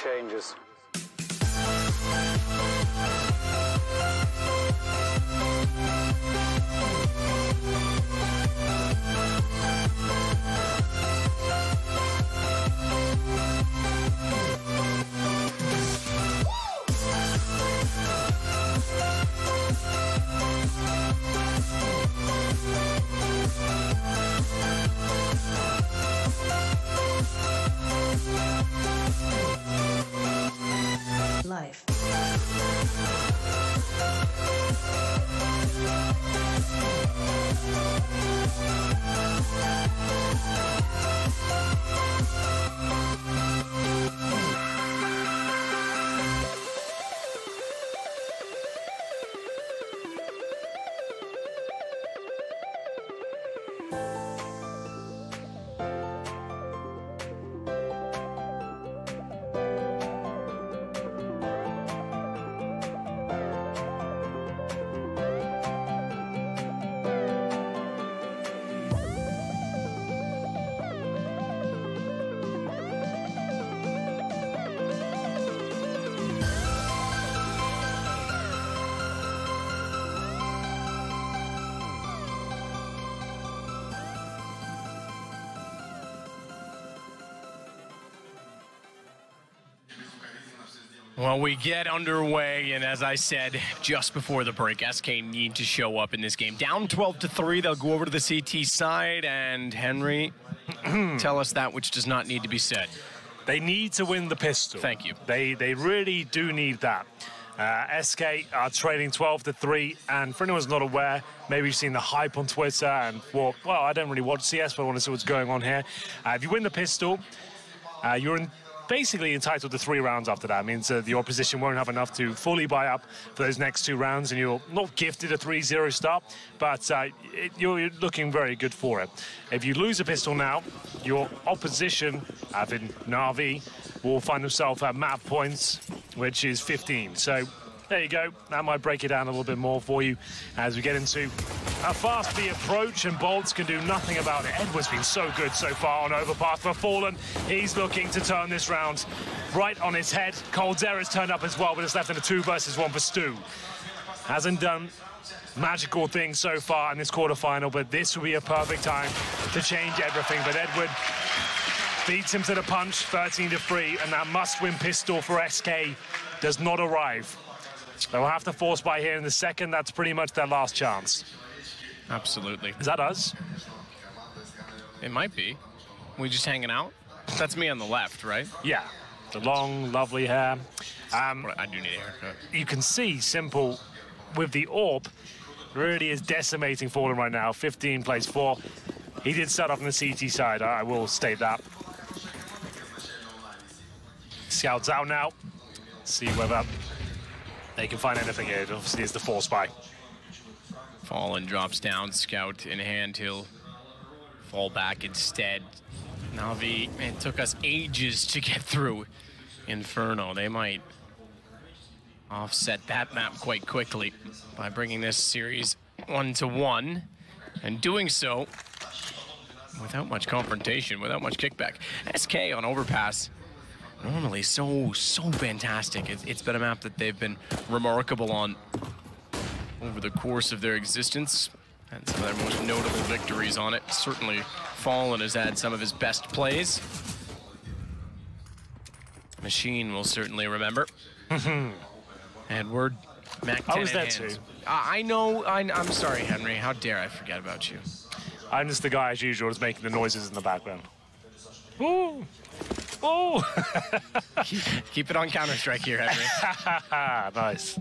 Changes. Well, we get underway, and as I said just before the break, SK need to show up in this game. Down 12-3, they'll go over to the CT side, and Henry, tell us that which does not need to be said. They need to win the pistol. Thank you. They really do need that. SK are trailing 12-3, and for anyone who's not aware, maybe you've seen the hype on Twitter and thought, well, I don't really watch CS, but I want to see what's going on here. If you win the pistol, you're basically entitled to 3 rounds after that. It means the opposition won't have enough to fully buy up for those next 2 rounds, and you're not gifted a 3-0 start, but you're looking very good for it. If you lose a pistol now, your opposition, having Navi, will find themselves at map points, which is 15. So there you go. That might break it down a little bit more for you as we get into a fast B approach, and Bolts can do nothing about it. Edward's been so good so far on overpass for Fallen. He's looking to turn this round right on his head. coldzera's turned up as well, but it's left in a 2 versus 1 for Stu. Hasn't done magical things so far in this quarterfinal, but this will be a perfect time to change everything. But Edward beats him to the punch, 13-3, and that must-win pistol for SK does not arrive. They'll have to force buy here in the second. That's pretty much their last chance. Absolutely. Is that us? It might be. We just hanging out? That's me on the left, right? Yeah. The long, lovely hair. I do need a haircut. You can see Simple with the AWP really is decimating Fallen right now. 15 plays 4. He did start off on the CT side, I will state that. Scouts out now. See whether they can find anything here. It obviously is the force buy. Fallen drops down, Scout in hand, he'll fall back instead. Navi, it took us ages to get through Inferno. They might offset that map quite quickly by bringing this series 1-1, and doing so without much confrontation, without much kickback. SK on overpass, normally so fantastic. It's been a map that they've been remarkable on over the course of their existence, and some of their most notable victories on it. Certainly Fallen has had some of his best plays. Machine will certainly remember. Edward, Mac 10 I was there hands. too. I know, I'm sorry, Henry. How dare I forget about you? I'm just the guy, as usual, who's making the noises in the background. Ooh! Oh! Keep it on Counter-Strike here, Henry. Nice.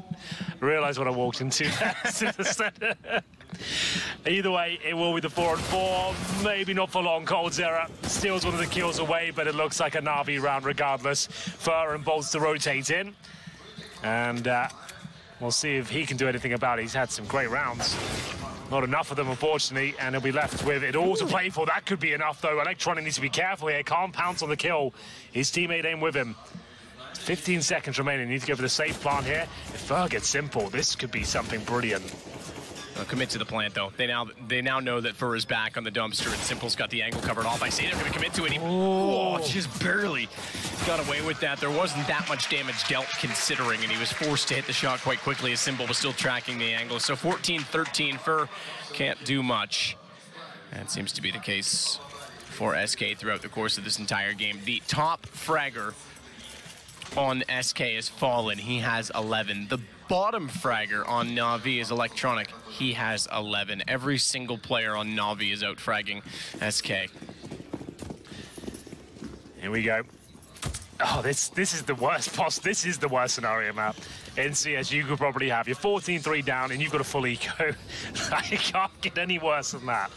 Realised what I walked into. Either way, it will be the 4-on-4. Maybe not for long. coldzera steals one of the kills away, but it looks like a Navi round regardless. Fur and Bolts to rotate in. And we'll see if he can do anything about it. He's had some great rounds. Not enough of them, unfortunately, and he'll be left with it all to play for. That could be enough, though. Electronic needs to be careful here. Can't pounce on the kill. His teammate ain't with him. 15 seconds remaining. Need to go for the safe plant here. If Fur gets Simple, this could be something brilliant. They'll commit to the plant, though. They now know that Fur is back on the dumpster, and Simple's got the angle covered off. I say they're going to commit to it. Oh, just barely got away with that. There wasn't that much damage dealt, considering, and he was forced to hit the shot quite quickly as Simple was still tracking the angle. So 14-13, Fur can't do much. That seems to be the case for SK throughout the course of this entire game. The top fragger on SK is Fallen. He has 11. The bottom fragger on Navi is Electronic. He has 11. Every single player on Navi is out fragging SK. Here we go. Oh, this is the worst this is the worst scenario map in CS you could probably have. You're 14-3 down and you've got a full eco. I can't get any worse than that.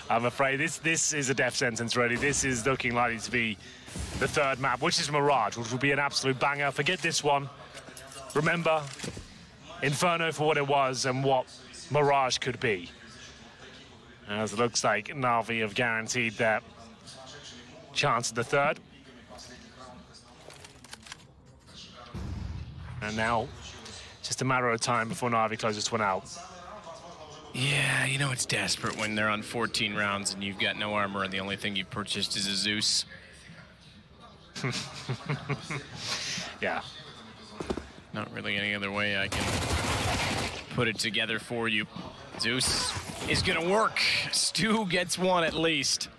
I'm afraid this is a death sentence, really. This is looking likely to be the third map, which is Mirage, which will be an absolute banger. Forget this one. Remember Inferno for what it was and what Mirage could be. As it looks like Navi have guaranteed their chance at the third. And now, just a matter of time before Navi closes one out. Yeah, you know it's desperate when they're on 14 rounds and you've got no armor and the only thing you've purchased is a Zeus. Yeah. Not really any other way I can put it together for you. Zeus is gonna work. Stu gets one at least.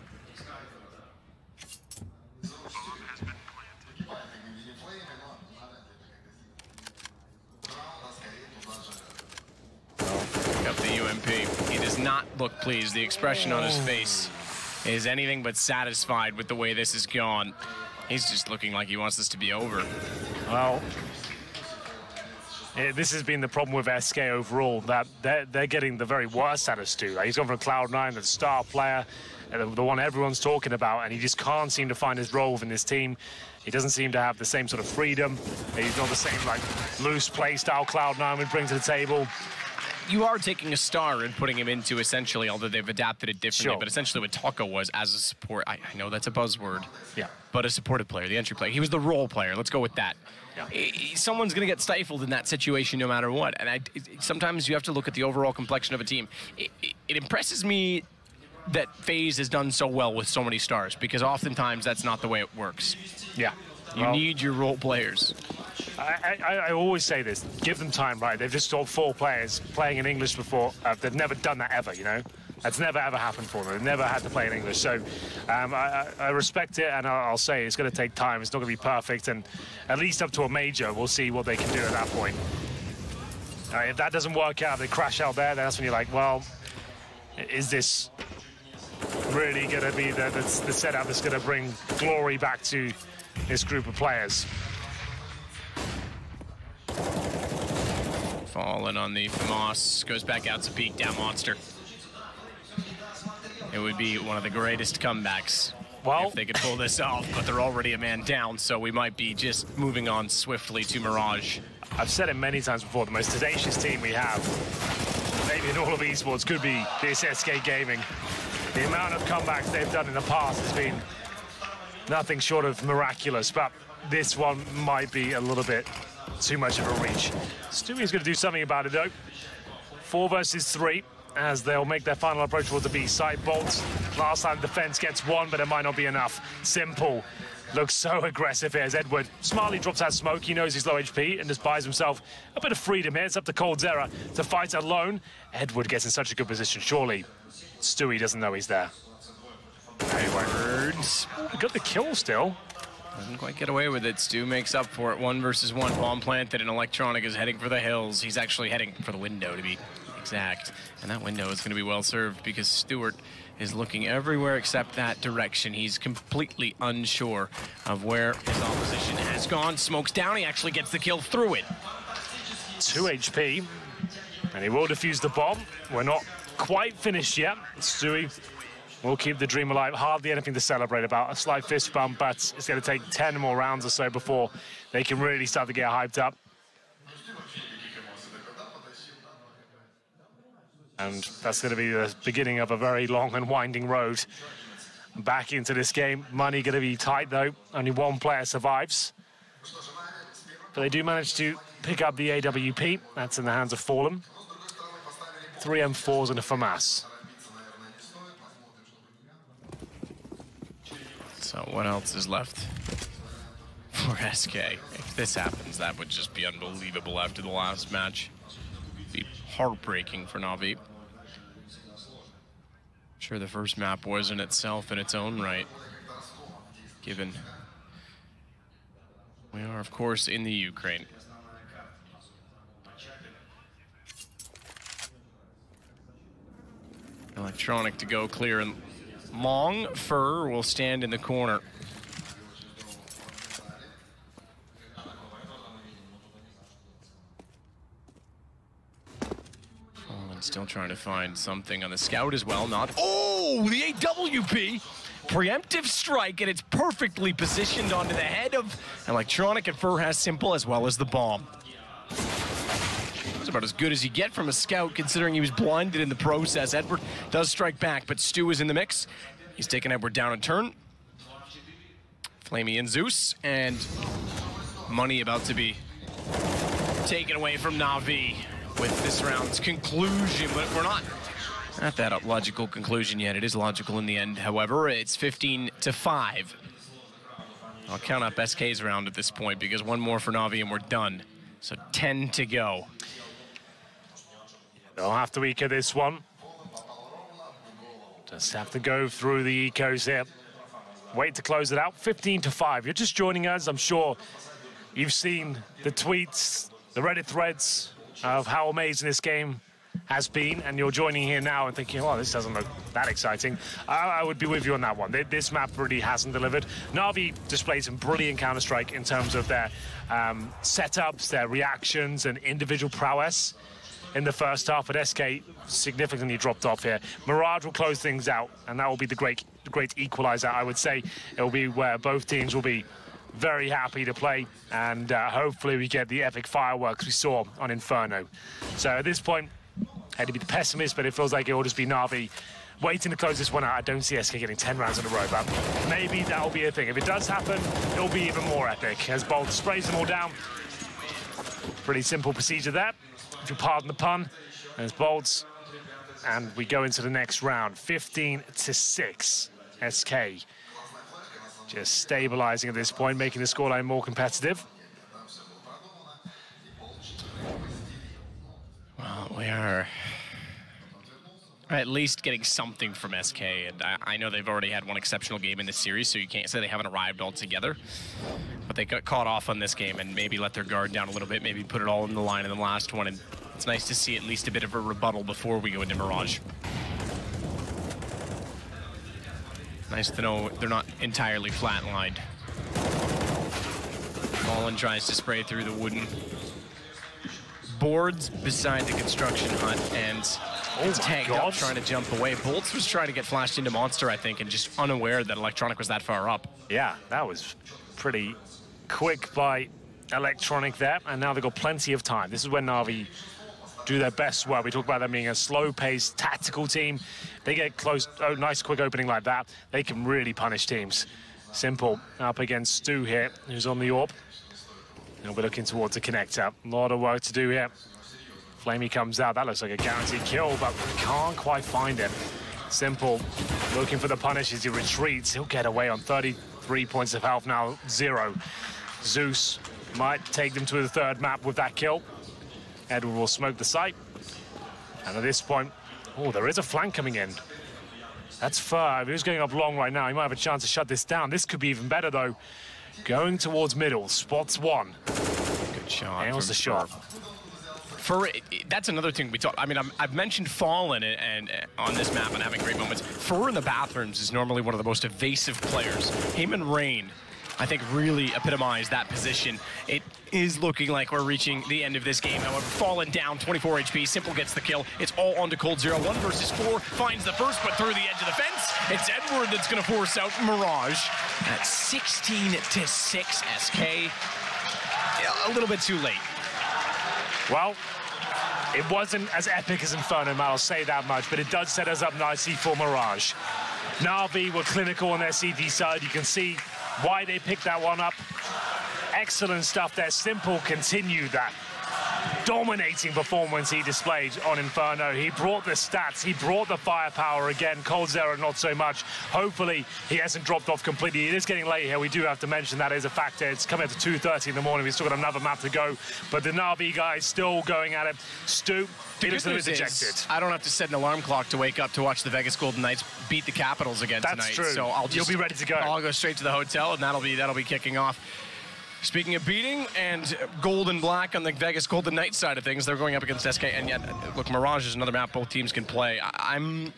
not look pleased. The expression on his face is anything but satisfied with the way this has gone. He's just looking like he wants this to be over. Well, this has been the problem with SK overall, that they're getting the very worst out of Stu. He's gone from Cloud9, the star player, the one everyone's talking about, and he just can't seem to find his role within this team. He doesn't seem to have the same sort of freedom. He's not the same, like, loose play style Cloud9 would bring to the table. You are taking a star and putting him into, essentially, although they've adapted it differently, Sure. but essentially what Taco was as a support, I know that's a buzzword, Yeah. but a supported player, the entry player. He was the role player. Let's go with that. Yeah. Someone's going to get stifled in that situation no matter what. And sometimes you have to look at the overall complexion of a team. It impresses me that FaZe has done so well with so many stars, because oftentimes that's not the way it works. Yeah. You need your role players. I always say this, give them time, right? They've just got 4 players playing in English before. They've never done that ever, you know? That's never, ever happened for them. They've never had to play in English. So I respect it, and I'll say it's going to take time. It's not going to be perfect, and at least up to a major, we'll see what they can do at that point. If that doesn't work out, they crash out there, then that's when you're like, well, is this really going to be the setup that's going to bring glory back to this group of players? Fallen on the FAMAS, goes back out to peek down Monster. It would be one of the greatest comebacks if they could pull this off, but they're already a man down, so we might be just moving on swiftly to Mirage. I've said it many times before, the most tenacious team we have, maybe in all of esports, could be this SK Gaming. The amount of comebacks they've done in the past has been nothing short of miraculous, but this one might be a little bit too much of a reach. Stewie's going to do something about it, though. 4 versus 3, as they'll make their final approach towards the B side. Bolts, last time defense gets 1, but it might not be enough. Simple looks so aggressive here as Edward smartly drops out smoke. He knows he's low HP and just buys himself a bit of freedom here. It's up to coldzera to fight alone. Edward gets in such a good position. Surely Stewie doesn't know he's there. Edwards. Got the kill still. Doesn't quite get away with it. Stu makes up for it. 1 versus 1. Bomb planted, and Electronic is heading for the hills. He's actually heading for the window, to be exact. And that window is going to be well served because Stewart is looking everywhere except that direction. He's completely unsure of where his opposition has gone. Smokes down. He actually gets the kill through it. 2 HP. And he will defuse the bomb. We're not quite finished yet. Stewie will keep the dream alive. Hardly anything to celebrate about. A slight fist bump, but it's going to take 10 more rounds or so before they can really start to get hyped up. And that's going to be the beginning of a very long and winding road back into this game. Money going to be tight, though. Only 1 player survives. But they do manage to pick up the AWP. That's in the hands of Fallen. 3 M4s and a FAMAS. So what else is left for SK? If this happens, that would just be unbelievable after the last match. Be heartbreaking for Navi. Sure, the first map was in itself in its own right, given we are, of course, in the Ukraine. Electronic to go clear, and Long Fur will stand in the corner. Still trying to find something on the scout as well. Not. Oh, the AWP! Preemptive strike, and it's perfectly positioned onto the head of Electronic, and Fur has Simple as well as the bomb. It's about as good as you get from a scout, considering he was blinded in the process. Edward does strike back, but Stu is in the mix. He's taking Edward down a turn. Flamey and Zeus, and money about to be taken away from Navi with this round's conclusion, but we're not at that logical conclusion yet. It is logical in the end, however. It's 15-5. I'll count up SK's round at this point because 1 more for Navi and we're done. So 10 to go. They'll have to eco this one. Just have to go through the ecos here. Wait to close it out. 15-5. You're just joining us. I'm sure you've seen the tweets, the Reddit threads of how amazing this game has been, and you're joining here now and thinking, oh, this doesn't look that exciting, I would be with you on that one. This map really hasn't delivered. Navi displayed some brilliant Counter-Strike in terms of their setups, their reactions, and individual prowess in the first half, but SK significantly dropped off here. Mirage will close things out, and that will be the great equalizer, I would say. It will be where both teams will be very happy to play, and hopefully we get the epic fireworks we saw on Inferno. So at this point, I had to be the pessimist, but it feels like it will just be Navi waiting to close this one out. I don't see SK getting 10 rounds in a row, but maybe that'll be a thing. If it does happen, it'll be even more epic as Bolt sprays them all down. Pretty simple procedure there, if you pardon the pun. There's Bolts, and we go into the next round. 15-6, SK. Just stabilizing at this point, making the scoreline more competitive. Well, we are at least getting something from SK, and I know they've already had one exceptional game in this series, so you can't say they haven't arrived all together. But they got caught off on this game and maybe let their guard down a little bit, maybe put it all in the line in the last one, and it's nice to see at least a bit of a rebuttal before we go into Mirage. Nice to know they're not entirely flatlined. Fallen tries to spray through the wooden boards beside the construction hut, and it's tagged up trying to jump away. Bolts was trying to get flashed into Monster, I think, and just unaware that Electronic was that far up. Yeah, that was pretty quick by Electronic there, and now they've got plenty of time. This is when Navi do their best work. We talk about them being a slow-paced, tactical team. They get close, oh, nice quick opening like that, they can really punish teams. Simple up against Stu here, who's on the AWP. And we're looking towards the connector. A lot of work to do here. Flamey comes out, that looks like a guaranteed kill, but can't quite find him. Simple, looking for the punish as he retreats. He'll get away on 33 points of health now, 0. Zeus might take them to the third map with that kill. Edward will smoke the site. And at this point, oh, there is a flank coming in. That's far. If he was going up long right now, he might have a chance to shut this down. This could be even better, though. Going towards middle, spots one. Good shot. Nails the shot. That's another thing we talk. I mean, I've mentioned Fallen and on this map and having great moments. Fur in the bathrooms is normally one of the most evasive players. Him and Rain, I think, really epitomize that position. It is looking like we're reaching the end of this game. However, Fallen down, 24 HP. Simple gets the kill. It's all onto coldzera. 1 versus 4. Finds the first, but through the edge of the fence. It's Edward that's going to force out Mirage at 16-6 SK. A little bit too late. Well, it wasn't as epic as Inferno, Matt, I'll say that much, but it does set us up nicely for Mirage. Navi were clinical on their CT side. You can see why they picked that one up. Excellent stuff there. Simple continued that dominating performance he displayed on Inferno. He brought the stats, he brought the firepower again. coldzera not so much. Hopefully he hasn't dropped off completely. It is getting late here. We do have to mention that is a factor. It's coming up to 2:30 in the morning. We've still got another map to go, but the Navi guys still going at it. Stu, he looks a little bit dejected. I don't have to set an alarm clock to wake up to watch the Vegas Golden Knights beat the Capitals again tonight. That's true. So You'll be ready to go. I'll go straight to the hotel, and that'll be kicking off. Speaking of beating and gold and black on the Vegas Golden Knights side of things, they're going up against SK, and yet, look, Mirage is another map both teams can play. I'm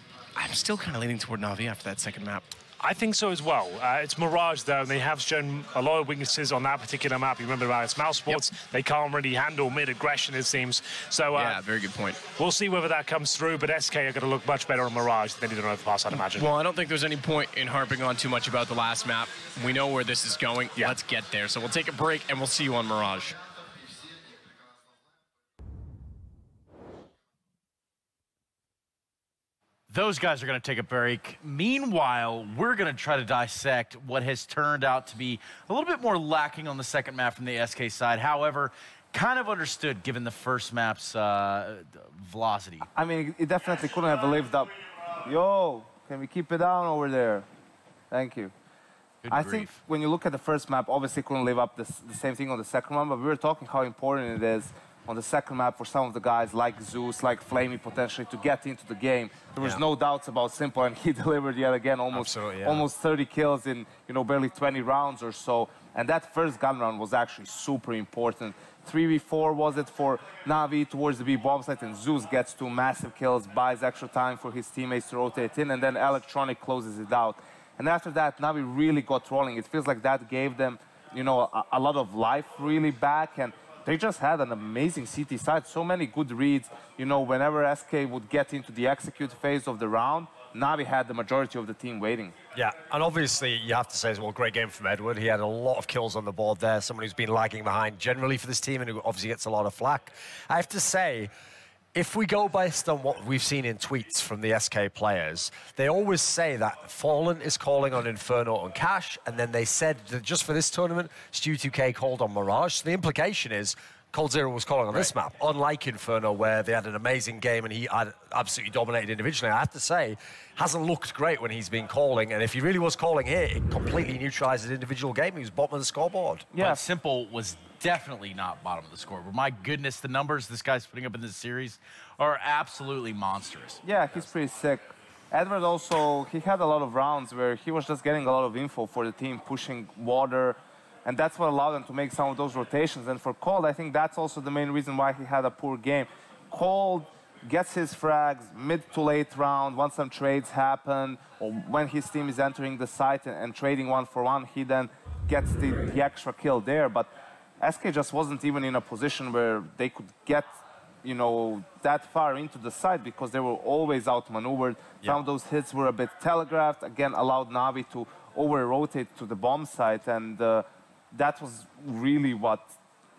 still kind of leaning toward Navi after that second map. I think so as well. It's Mirage, though, and they have shown a lot of weaknesses on that particular map. You remember about it's mouse sports. Yep. They can't really handle mid-aggression, it seems. So, yeah, very good point. We'll see whether that comes through, but SK are going to look much better on Mirage than they did on Overpass, I'd imagine. Well, I don't think there's any point in harping on too much about the last map. We know where this is going. Yeah. Let's get there. So we'll take a break, and we'll see you on Mirage. Those guys are going to take a break. Meanwhile, we're going to try to dissect what has turned out to be a little bit more lacking on the second map from the SK side. However, kind of understood given the first map's velocity. I mean, it definitely couldn't have lived up. Yo, can we keep it down over there? Thank you. I think when you look at the first map, obviously couldn't live up the same thing on the second one, but we were talking how important it is on the second map for some of the guys like Zeus, like Flamey potentially to get into the game. There was no doubts about Simple, and he delivered yet again almost 30 kills in barely 20 rounds or so. And that first gun round was actually super important. 3v4 was it for Navi towards the B bomb site, and Zeus gets 2 massive kills, buys extra time for his teammates to rotate in, and then Electronic closes it out. And after that, Navi really got rolling. It feels like that gave them, a lot of life really back, and they just had an amazing CT side. So many good reads. Whenever SK would get into the execute phase of the round, Navi had the majority of the team waiting. Yeah, and obviously you have to say as well, great game from Edward. He had a lot of kills on the board there, someone who's been lagging behind generally for this team and who obviously gets a lot of flack. I have to say, if we go based on what we've seen in tweets from the SK players, they always say that Fallen is calling on Inferno and Cash, and then they said that just for this tournament, Stu2K called on Mirage. So the implication is coldzera was calling on this map, unlike Inferno, where they had an amazing game and he had absolutely dominated individually. I have to say, hasn't looked great when he's been calling, and if he really was calling here, it completely neutralized his individual game. He was bottom of the scoreboard. Yeah, Simple was definitely not bottom of the scoreboard. My goodness, the numbers this guy's putting up in this series are absolutely monstrous. Yeah, he's pretty sick. Edward also, he had a lot of rounds where he was just getting a lot of info for the team, pushing water, and that's what allowed him to make some of those rotations. And for Cold, I think that's also the main reason why he had a poor game. Cold gets his frags mid to late round, once some trades happen, or when his team is entering the site and trading 1-for-1, he then gets the extra kill there. But SK just wasn't even in a position where they could get, that far into the site because they were always outmaneuvered. Some of those hits were a bit telegraphed, again, allowed Navi to over-rotate to the bomb site, and that was really what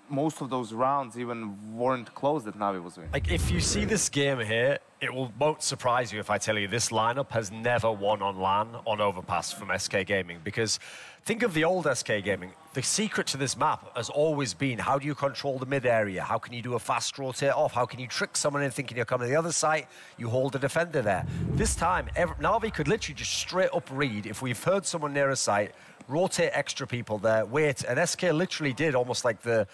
most of those rounds even weren't close that Navi was winning. Like, if you see this game here, it won't surprise you if I tell you this lineup has never won on LAN on Overpass from SK Gaming, because think of the old SK Gaming. The secret to this map has always been, how do you control the mid area? How can you do a fast rotate off? How can you trick someone in thinking you're coming to the other side? You hold the defender there. This time, Navi could literally just straight up read, if we've heard someone near a site, rotate extra people there, wait, and SK literally did almost like the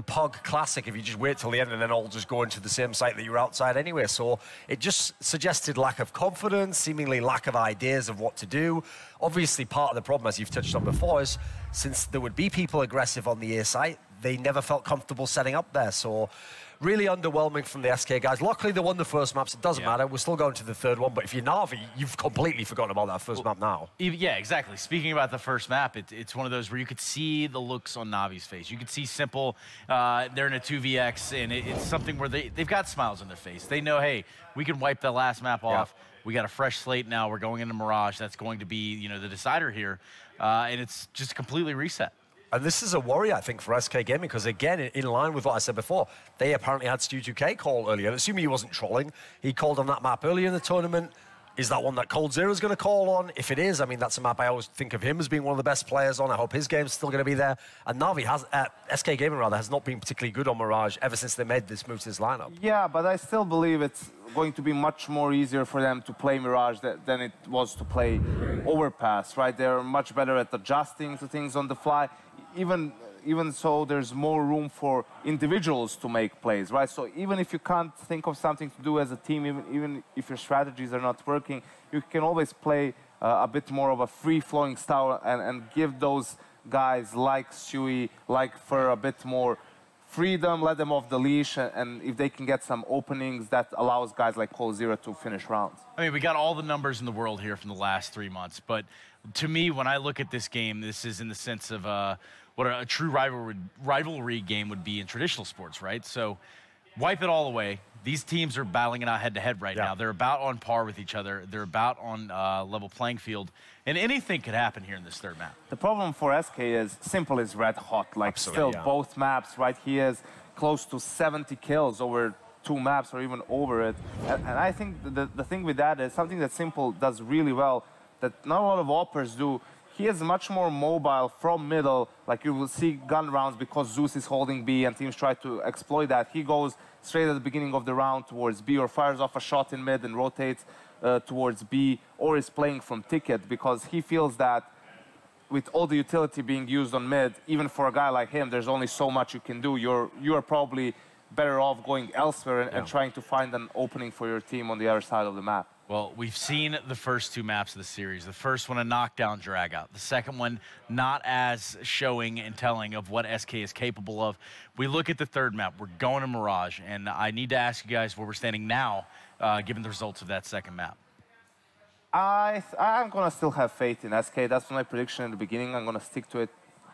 PUG classic, if you just wait till the end and then all just go into the same site that you're outside anyway. So it just suggested lack of confidence, seemingly lack of ideas of what to do. Obviously, part of the problem, as you've touched on before, is since there would be people aggressive on the A site, they never felt comfortable setting up there. So really underwhelming from the SK guys. Luckily, they won the first maps. It doesn't matter. We're still going to the third one. But if you're Navi, you've completely forgotten about that first map now. Yeah, exactly. Speaking about the first map, it's one of those where you could see the looks on Navi's face. You could see Simple. They're in a 2vx, and it's something where they've got smiles on their face. They know, hey, we can wipe the last map off. We got a fresh slate now. We're going into Mirage. That's going to be, the decider here. And it's just completely reset. And this is a worry, I think, for SK Gaming, because, again, in line with what I said before, they apparently had Stu2K call earlier. Assuming he wasn't trolling, he called on that map earlier in the tournament. Is that one that coldzera is going to call on? If it is, I mean, that's a map I always think of him as being one of the best players on. I hope his game's still going to be there. And Navi SK Gaming, has not been particularly good on Mirage ever since they made this move to this lineup. Yeah, but I still believe it's going to be much more easier for them to play Mirage than it was to play Overpass, right? They're much better at adjusting to things on the fly. Even so, there's more room for individuals to make plays, right? So even if you can't think of something to do as a team, even if your strategies are not working, you can always play a bit more of a free-flowing style and give those guys like Stewie, like Fur, a bit more freedom, let them off the leash, and if they can get some openings, that allows guys like coldzera to finish rounds. I mean, we got all the numbers in the world here from the last 3 months, but to me, when I look at this game, this is in the sense of what a true rivalry game would be in traditional sports, right? So wipe it all away. These teams are battling it out head-to-head right now. They're about on par with each other. They're about on level playing field. And anything could happen here in this third map. The problem for SK is Simple is red hot. Like, still both maps, right? He has close to 70 kills over 2 maps or even over it. And I think the thing with that is something that Simple does really well that not a lot of oppers do. He is much more mobile from middle. Like, you will see gun rounds because Zeus is holding B and teams try to exploit that. He goes straight at the beginning of the round towards B or fires off a shot in mid and rotates towards B, or is playing from ticket because he feels that with all the utility being used on mid, even for a guy like him, there's only so much you can do. You are probably better off going elsewhere and trying to find an opening for your team on the other side of the map. Well, we've seen the first two maps of the series. The first one, a knockdown drag-out. The second one, not as showing and telling of what SK is capable of. We look at the third map. We're going to Mirage, and I need to ask you guys where we're standing now, given the results of that second map. I'm going to still have faith in SK. That's my prediction in the beginning. I'm going to stick to it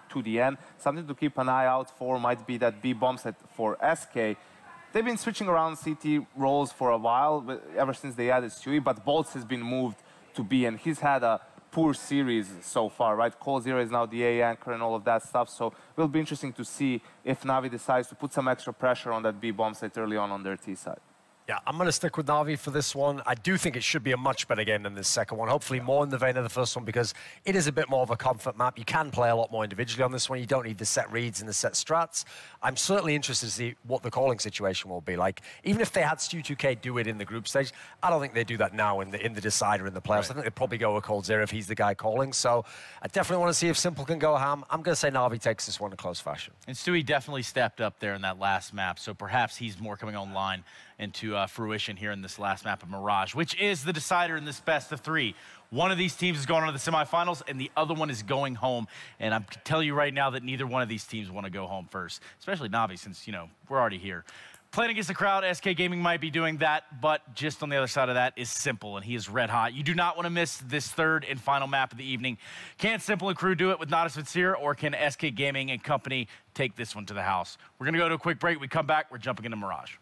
to the end. Something to keep an eye out for might be that B bomb set for SK. They've been switching around CT roles for a while, ever since they added Stewie, but Bolts has been moved to B, and he's had a poor series so far, right? coldzera is now the A anchor and all of that stuff, so it will be interesting to see if Navi decides to put some extra pressure on that B bomb set early on their T side. Yeah, I'm going to stick with Navi for this one. I do think it should be a much better game than this second one. Hopefully more in the vein of the first one, because it is a bit more of a comfort map. You can play a lot more individually on this one. You don't need the set reads and the set strats. I'm certainly interested to see what the calling situation will be like. Even if they had Stu2K do it in the group stage, I don't think they do that now in the decider in the playoffs. Right. I think they'd probably go with coldzera if he's the guy calling. So I definitely want to see if Simple can go ham. I'm going to say Navi takes this one in close fashion. And Stewie definitely stepped up there in that last map, so perhaps he's more coming online into fruition here in this last map of Mirage, which is the decider in this best of three. One of these teams is going on to the semifinals, and the other one is going home. And I'm telling you right now that neither one of these teams want to go home first, especially Navi, since, you know, we're already here. Playing against the crowd, SK Gaming might be doing that, but just on the other side of that is Simple, and he is red hot. You do not want to miss this third and final map of the evening. Can Simple and crew do it with not a sincere, or can SK Gaming and company take this one to the house? We're going to go to a quick break. We come back, we're jumping into Mirage.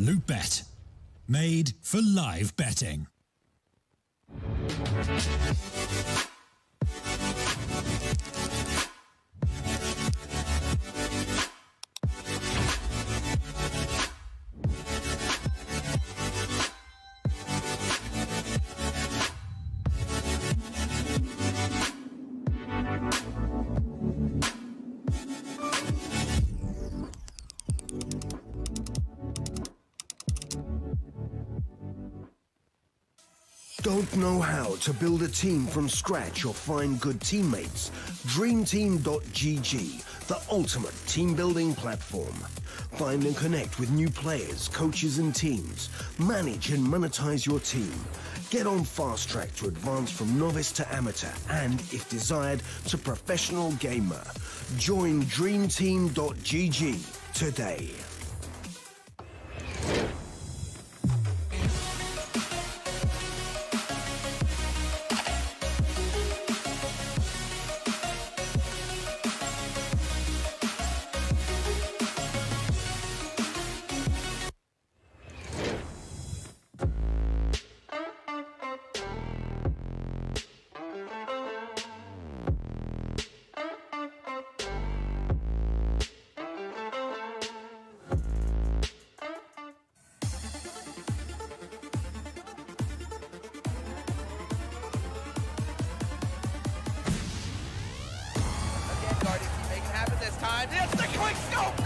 Loot Bet. Made for live betting. Don't know how to build a team from scratch or find good teammates? DreamTeam.gg, the ultimate team building platform. Find and connect with new players, coaches and teams. Manage and monetize your team. Get on fast track to advance from novice to amateur and, if desired, to professional gamer. Join DreamTeam.gg today. It's the quick scope!